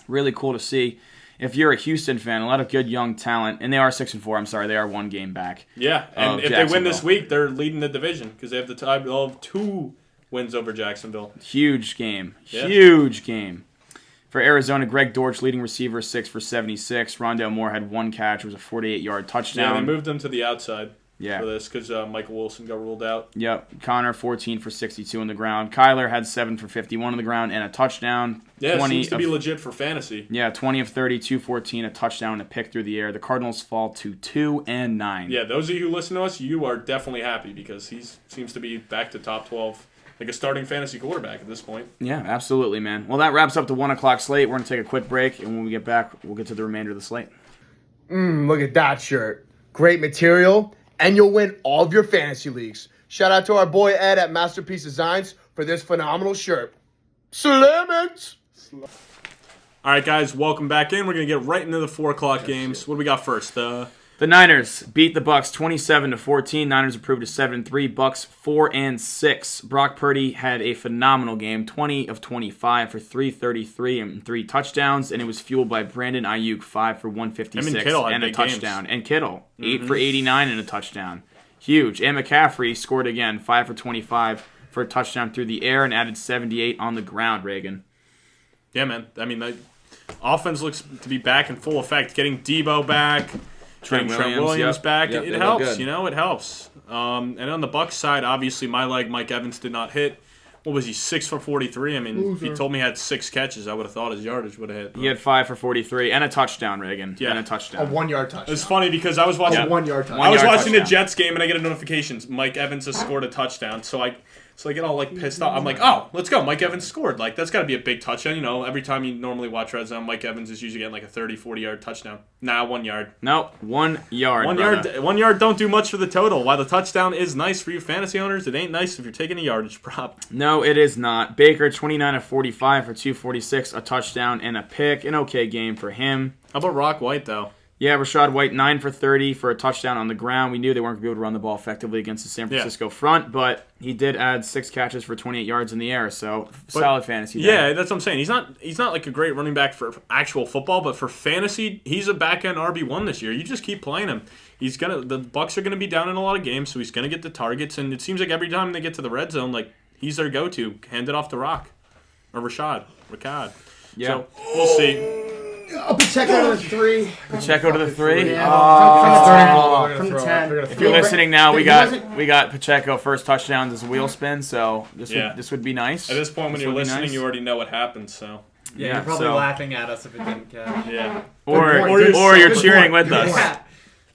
Really cool to see. If you're a Houston fan, a lot of good young talent, and they are 6-4. I'm sorry, they are 1 game back. Yeah, and if they win this Jacksonville. week, they're leading the division because they have the tie of 2 wins over Jacksonville. Huge game. Yeah. Huge game. For Arizona, Greg Dortch, leading receiver, 6 for 76. Rondale Moore had 1 catch. It was a 48-yard touchdown. Yeah, they moved him to the outside Yeah. for this because Michael Wilson got ruled out. Yep. Connor, 14 for 62 on the ground. Kyler had 7 for 51 on the ground and a touchdown. Yeah, it 20 seems to be of- legit for fantasy. Yeah, 20 of 30, 214, a touchdown, and a pick through the air. The Cardinals fall to 2-9. Yeah, those of you who listen to us, you are definitely happy because he seems to be back to top 12, like a starting fantasy quarterback at this point. Yeah, absolutely, man. Well, that wraps up the 1 o'clock slate. We're going to take a quick break, and when we get back, we'll get to the remainder of the slate. Look at that shirt. Great material, and you'll win all of your fantasy leagues. Shout out to our boy Ed at Masterpiece Designs for this phenomenal shirt. Slam it! All right, guys, welcome back in. We're going to get right into the 4 o'clock games. What do we got first? The Niners beat the Bucks 27-14. Niners improved to 7-3. Bucks 4-6. Brock Purdy had a phenomenal game, 20 of 25 for 333 and 3 touchdowns, and it was fueled by Brandon Ayuk, 5 for 156 and a touchdown. And Kittle, 8 for 89 and a touchdown. Huge. And McCaffrey scored again, 5 for 25 for a touchdown through the air and added 78 on the ground, Reagan. Yeah, man. I mean, the offense looks to be back in full effect. Getting Debo back. Trent Williams back. Yep, it helps, it helps. And on the Bucs side, obviously, my leg, Mike Evans, did not hit. What was he, 6 for 43? I mean, if he told me he had 6 catches, I would have thought his yardage would have hit. He had 5 for 43 and a touchdown, Reagan. Yeah. And a touchdown. A 1-yard touchdown. It's funny because I was watching A 1-yard touchdown. I was 1-yard watching the touchdown. Jets game and I get a notification. Mike Evans has scored a touchdown. So I get all like pissed off. I'm like, oh, let's go. Mike Evans scored. Like, that's got to be a big touchdown. You know, every time you normally watch Red Zone, Mike Evans is usually getting like a 30, 40-yard touchdown. Nah, 1 yard. Nope, 1 yard. 1 brother. yard. 1 yard don't do much for the total. While the touchdown is nice for you fantasy owners, it ain't nice if you're taking a yardage prop. No, it is not. Baker, 29 of 45 for 246, a touchdown and a pick. An okay game for him. How about Rock White, though? Yeah, Rashad White, 9 for 30 for a touchdown on the ground. We knew they weren't going to be able to run the ball effectively against the San Francisco front, but he did add 6 catches for 28 yards in the air, so solid fantasy. Yeah, that's what I'm saying. He's not like a great running back for actual football, but for fantasy, he's a back-end RB1 this year. You just keep playing him. The Bucs are going to be down in a lot of games, so he's going to get the targets, and it seems like every time they get to the red zone, like, he's their go-to. Hand it off to Rock. Or Rashad. Yeah. So, we'll see. Pacheco to the 3. Pacheco to the 3. Yeah, from the 10. If you're listening now, we got Pacheco first touchdowns as a wheel spin, so this would be nice. At this point, when you're listening, you already know what happened, so. Yeah, you're probably laughing at us if it didn't catch. Yeah. Or you're cheering with us. Yeah.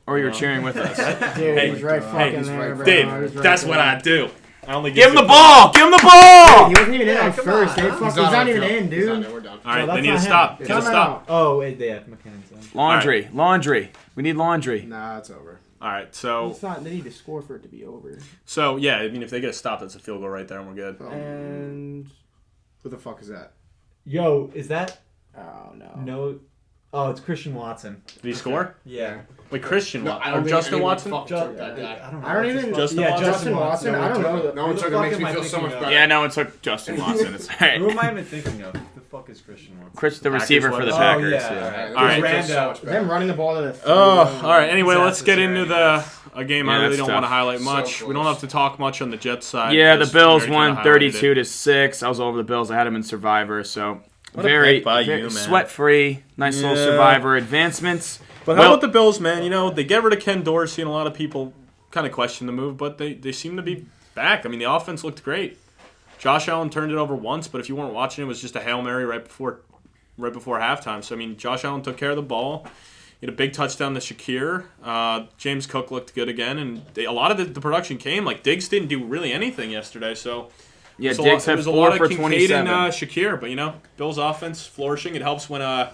Or you're cheering with us. Dude, Hey, he's right fucking there, bro. Dave, He's right that's there. what I do. I only Give him the it- ball! Give him the ball! He wasn't even in on come first. on. He's not even in, He's not dude. in. We're done. All right, No, they that's need to not stop. him. They need to stop. Oh, wait, yeah, McKinnon's in. Laundry. We need laundry. Nah, it's over. All right, so It's not. They need to score for it to be over. yeah, I mean, if they get a stop, that's a field goal right there, and we're good. And Who the fuck is that? Yo, is that oh no. no? Oh, it's Christian Watson. Did he score? Yeah. Wait, Christian Watson don't or think Justin anyone Watson? fucking took that guy. I don't know. I don't What's his even. fuck- Justin yeah, Watson? Justin Watson. I don't know. No one Who the took it. fuck Makes am me I feel so thinking much of? better. Yeah, no one took Justin Watson. It's Who right. am I even thinking of? The fuck is Christian Watson? Chris, the receiver for the Oh, Packers. yeah. All right. Rando. Them running the ball to the. Oh, all right. Anyway, let's get Disaster into a game I Yeah, really that's don't tough. want to highlight So much. We don't close. have to talk much on the Jets side. Yeah, the because Bills we already won kinda highlighted it. 32-6. I was all over the Bills. I had them in Survivor, so What a very, pick by you, very man. sweat-free, nice little Yeah. Survivor advancements. But how about the Bills, man? You know, they get rid of Ken Dorsey, and a lot of people kind of question the move, but they seem to be back. I mean, the offense looked great. Josh Allen turned it over once, but if you weren't watching, it was just a Hail Mary right before halftime. So, I mean, Josh Allen took care of the ball. He had a big touchdown to Shakir. James Cook looked good again, and a lot of the production came. Like, Diggs didn't do really anything yesterday, so... Yeah, It Diggs had was a 4 lot for of Kincaid 27. and Shakir, but, you know, Bills' offense flourishing. It helps when, I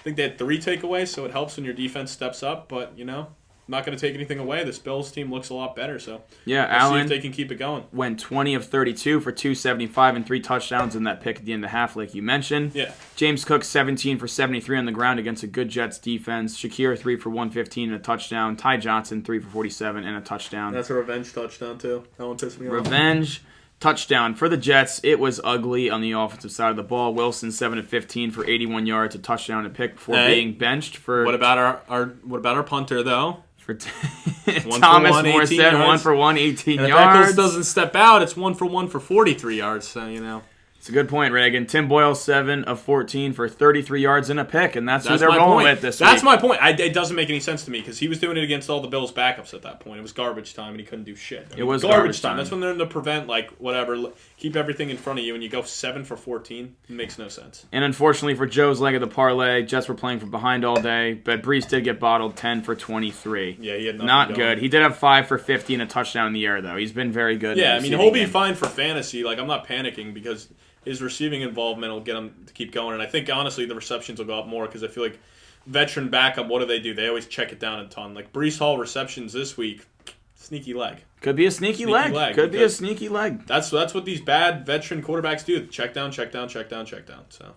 think they had 3 takeaways, so it helps when your defense steps up, but, you know... Not going to take anything away. This Bills team looks a lot better, so Yeah, we'll see Allen if they can keep it going. went 20 of 32 for 275 and 3 touchdowns in that pick at the end of the half, like you mentioned. Yeah. James Cook 17 for 73 on the ground against a good Jets defense. Shakir 3 for 115 and a touchdown. Ty Johnson 3 for 47 and a touchdown. That's a revenge touchdown, too. That one pissed me off. Revenge touchdown for the Jets. It was ugly on the offensive side of the ball. Wilson 7 of 15 for 81 yards, a touchdown and a pick before Hey. being benched for What about our punter, though? for for Thomas 1, 18 Morstead, yards. 1 for 1, 18 And if yards. Eccles doesn't step out, it's 1 for 1 for 43 yards, so, you know. It's a good point, Reagan. Tim Boyle, 7 of 14 for 33 yards and a pick, and that's who they're my going point. with this That's week. my point. It doesn't make any sense to me because he was doing it against all the Bills' backups at that point. It was garbage time, and he couldn't do shit. I mean, It was garbage garbage time. time. That's when they're in the prevent, like, whatever, keep everything in front of you, and you go 7 for 14. It makes no sense. And unfortunately for Joe's leg of the parlay, Jets were playing from behind all day, but Brees did get bottled 10 for 23. Yeah, he had nothing Not going. good. He did have 5 for 50 and a touchdown in the air, though. He's been very good. Yeah, in I the mean, receiving he'll be game. fine for fantasy. Like, I'm not panicking because his receiving involvement will get him to keep going. And I think, honestly, the receptions will go up more because I feel like veteran backup, what do? They always check it down a ton. Like, Brees Hall receptions this week, sneaky leg. Could be a sneaky leg. Could be a because sneaky leg. That's what these bad veteran quarterbacks do. Check down, check down, check down, check down. So,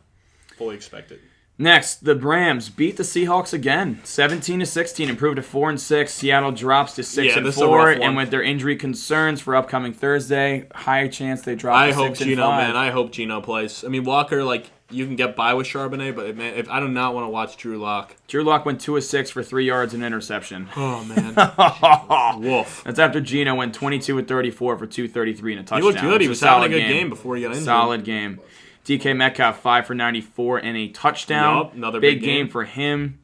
fully expect it. Next, the Rams beat the Seahawks again, 17-16, improved to 4-6. Seattle drops to 6-4, and with their injury concerns for upcoming Thursday, high chance they drop. To 6-5. I hope Geno plays. I mean, Walker, like you can get by with Charbonnet, but man, if I do not want to watch Drew Lock. Drew Lock went 2-6 for 3 yards and an interception. Oh man, woof. That's after Geno went 22-34 for 233 and a touchdown. He looked good. He was having a good game before he got injured. Solid game. DK Metcalf 5 for 94 and a touchdown. Yup, another big game for him.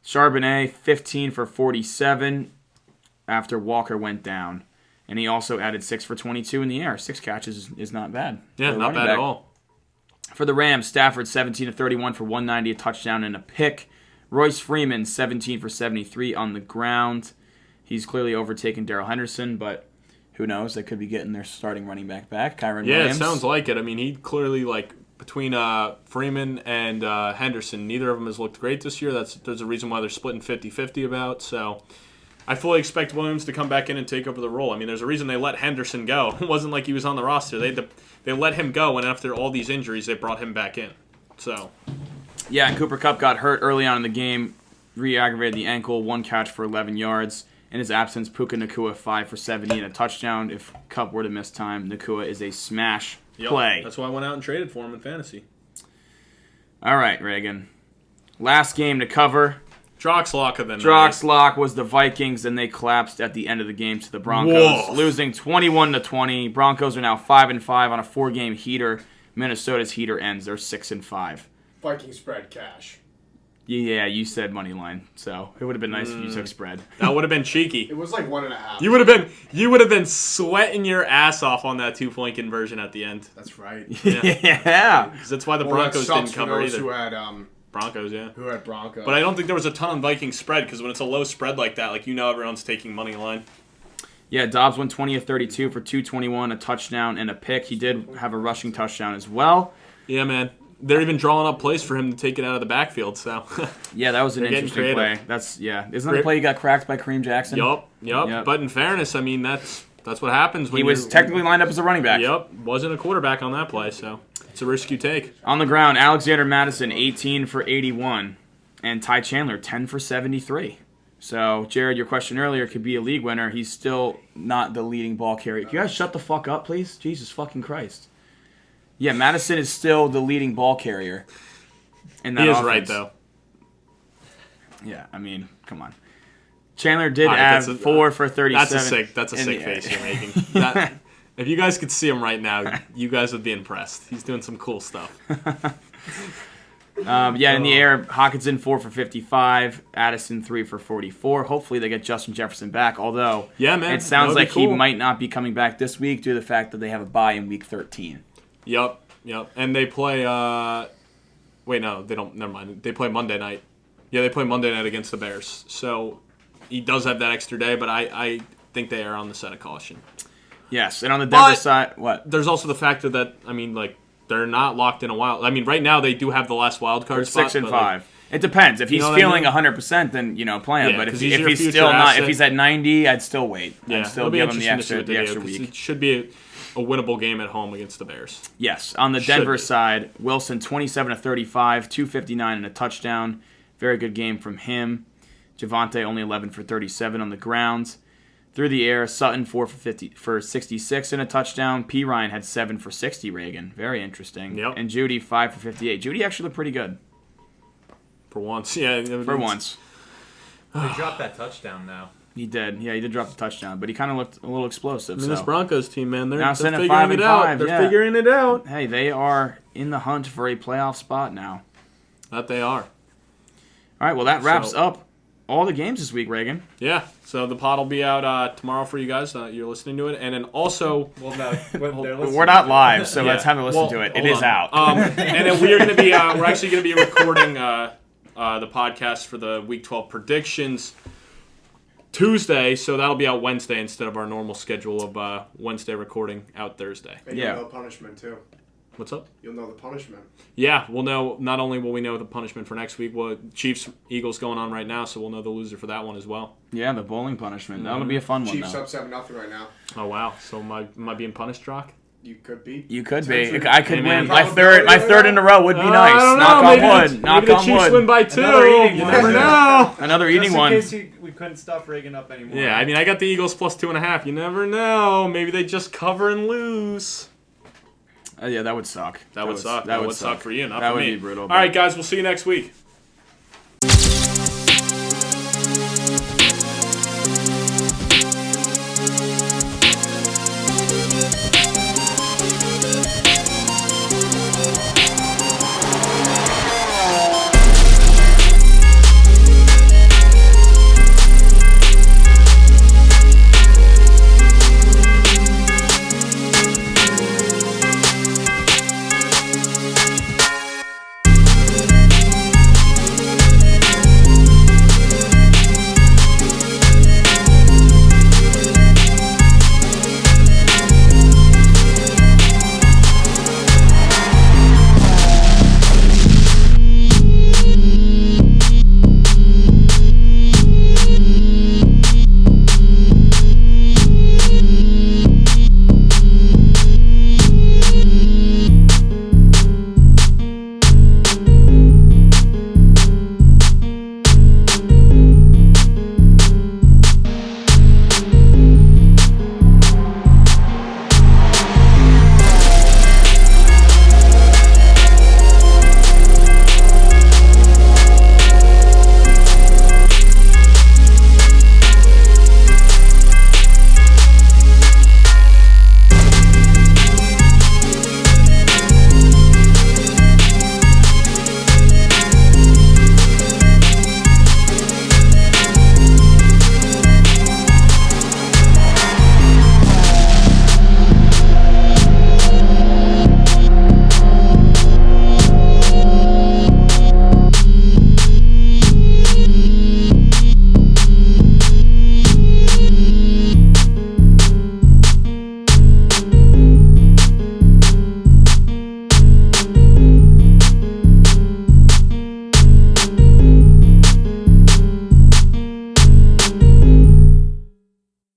Charbonnet 15 for 47 after Walker went down. And he also added 6 for 22 in the air. 6 catches is not bad. Yeah, not bad at all. For the Rams, Stafford 17-31 for 190, a touchdown and a pick. Royce Freeman 17 for 73 on the ground. He's clearly overtaken Darrell Henderson, but who knows? They could be getting their starting running back. Kyron Williams. It sounds like it. I mean, he clearly, like, between Freeman and Henderson, neither of them has looked great this year. There's a reason why they're splitting 50-50 about. So I fully expect Williams to come back in and take over the role. I mean, there's a reason they let Henderson go. It wasn't like he was on the roster. They let him go, and after all these injuries, they brought him back in. So, yeah, and Cooper Kupp got hurt early on in the game, re-aggravated the ankle, 1 catch for 11 yards. In his absence, Puka Nacua 5 for 70 and a touchdown. If Kupp were to miss time, Nacua is a smash play. That's why I went out and traded for him in fantasy. All right, Reagan. Last game to cover. Drox Lock of the night. Drox Lock was the Vikings, and they collapsed at the end of the game to the Broncos, losing 21-20. Broncos are now 5-5 on a 4-game heater. Minnesota's heater ends. They're 6-5. Viking spread cash. Yeah, you said money line, so it would have been nice if you took spread. That would have been cheeky. It was like 1.5. You would have been sweating your ass off on that 2-point conversion at the end. That's right. Yeah. Because that's why the Broncos didn't cover either. Who had Broncos, yeah. Who had Broncos? But I don't think there was a ton on Viking spread because when it's a low spread like that, like everyone's taking money line. Yeah, Dobbs went 20 of 32 for 221, a touchdown and a pick. He did have a rushing touchdown as well. Yeah, man. They're even drawing up plays for him to take it out of the backfield. So yeah, that was an interesting play. Isn't that a play he got cracked by Kareem Jackson? Yup. But in fairness, I mean that's what happens when he was technically lined up as a running back. Yep, wasn't a quarterback on that play, so it's a risk you take. On the ground, Alexander Madison 18 for 81, and Ty Chandler 10 for 73. So Jared, your question earlier could be a league winner. He's still not the leading ball carrier. Can you guys shut the fuck up, please? Jesus fucking Christ. Yeah, Madison is still the leading ball carrier. In that he is offense. right, though. Yeah, I mean, come on. Chandler did add 4 for 37. That's a sick face you're making. If you guys could see him right now, you guys would be impressed. He's doing some cool stuff. In the air, Hawkinson 4 for 55, Addison 3 for 44. Hopefully they get Justin Jefferson back, although it sounds like he might not be coming back this week due to the fact that they have a bye in week 13. Yep. And they play, wait, no, they don't, never mind. They play Monday night. Yeah, they play Monday night against the Bears. So he does have that extra day, but I think they are on the side of caution. Yes, and on the Denver side, what? There's also the factor that, I mean, like, they're not locked in a wild. I mean, right now they do have the last wild card spot. 6-5. Like, it depends. If he's feeling 100%, then play him. Yeah, but if he's he's still not, if he's at 90, I'd still wait. Yeah, I'd still give him the extra week. It should be a winnable game at home against the Bears. Yes, on the Denver side, Wilson 27 of 35, 259 and a touchdown. Very good game from him. Javonte only 11 for 37 on the ground. Through the air, Sutton 4 for 66 and a touchdown. P. Ryan had 7 for 60, Reagan. Very interesting. Yep. And Judy 5 for 58. Judy actually looked pretty good. For once, yeah. For once. They dropped that touchdown now. He did. Yeah, he did drop the touchdown, but he kind of looked a little explosive. I mean, this Broncos team, man, they're sitting figuring at 5-5, it out. They're figuring it out. Hey, they are in the hunt for a playoff spot now. That they are. All right, well, that wraps up all the games this week, Reagan. Yeah, so the pod will be out tomorrow for you guys. You're listening to it. And then also... Well, no, we're not live, so by the time to listen to it, it is out. And then we're going to be... we're actually going to be recording the podcast for the Week 12 predictions Tuesday, so that'll be out Wednesday instead of our normal schedule of Wednesday recording out Thursday. And you'll know punishment, too. What's up? You'll know the punishment. Yeah, we'll know. Not only will we know the punishment for next week, Chiefs Eagles going on right now, so we'll know the loser for that one as well. Yeah, the bowling punishment. That'll be a fun one. Chiefs up 7-0 right now. Oh wow! So am I being punished, Rock? You could be. You could be. Potentially. I could Hey, win. man. My third in a row would be nice. I don't know. Knock on Maybe wood. maybe Knock the on Chiefs wood. win by 2. Another eating You one. never know. Another Just eating in one. case we couldn't stuff Reagan up anymore. Yeah, I mean, I got the Eagles plus 2.5. You never know. Maybe they just cover and lose. Yeah, that would suck. That would suck. That would suck for you, not that for would me. be brutal. All right, guys, we'll see you next week.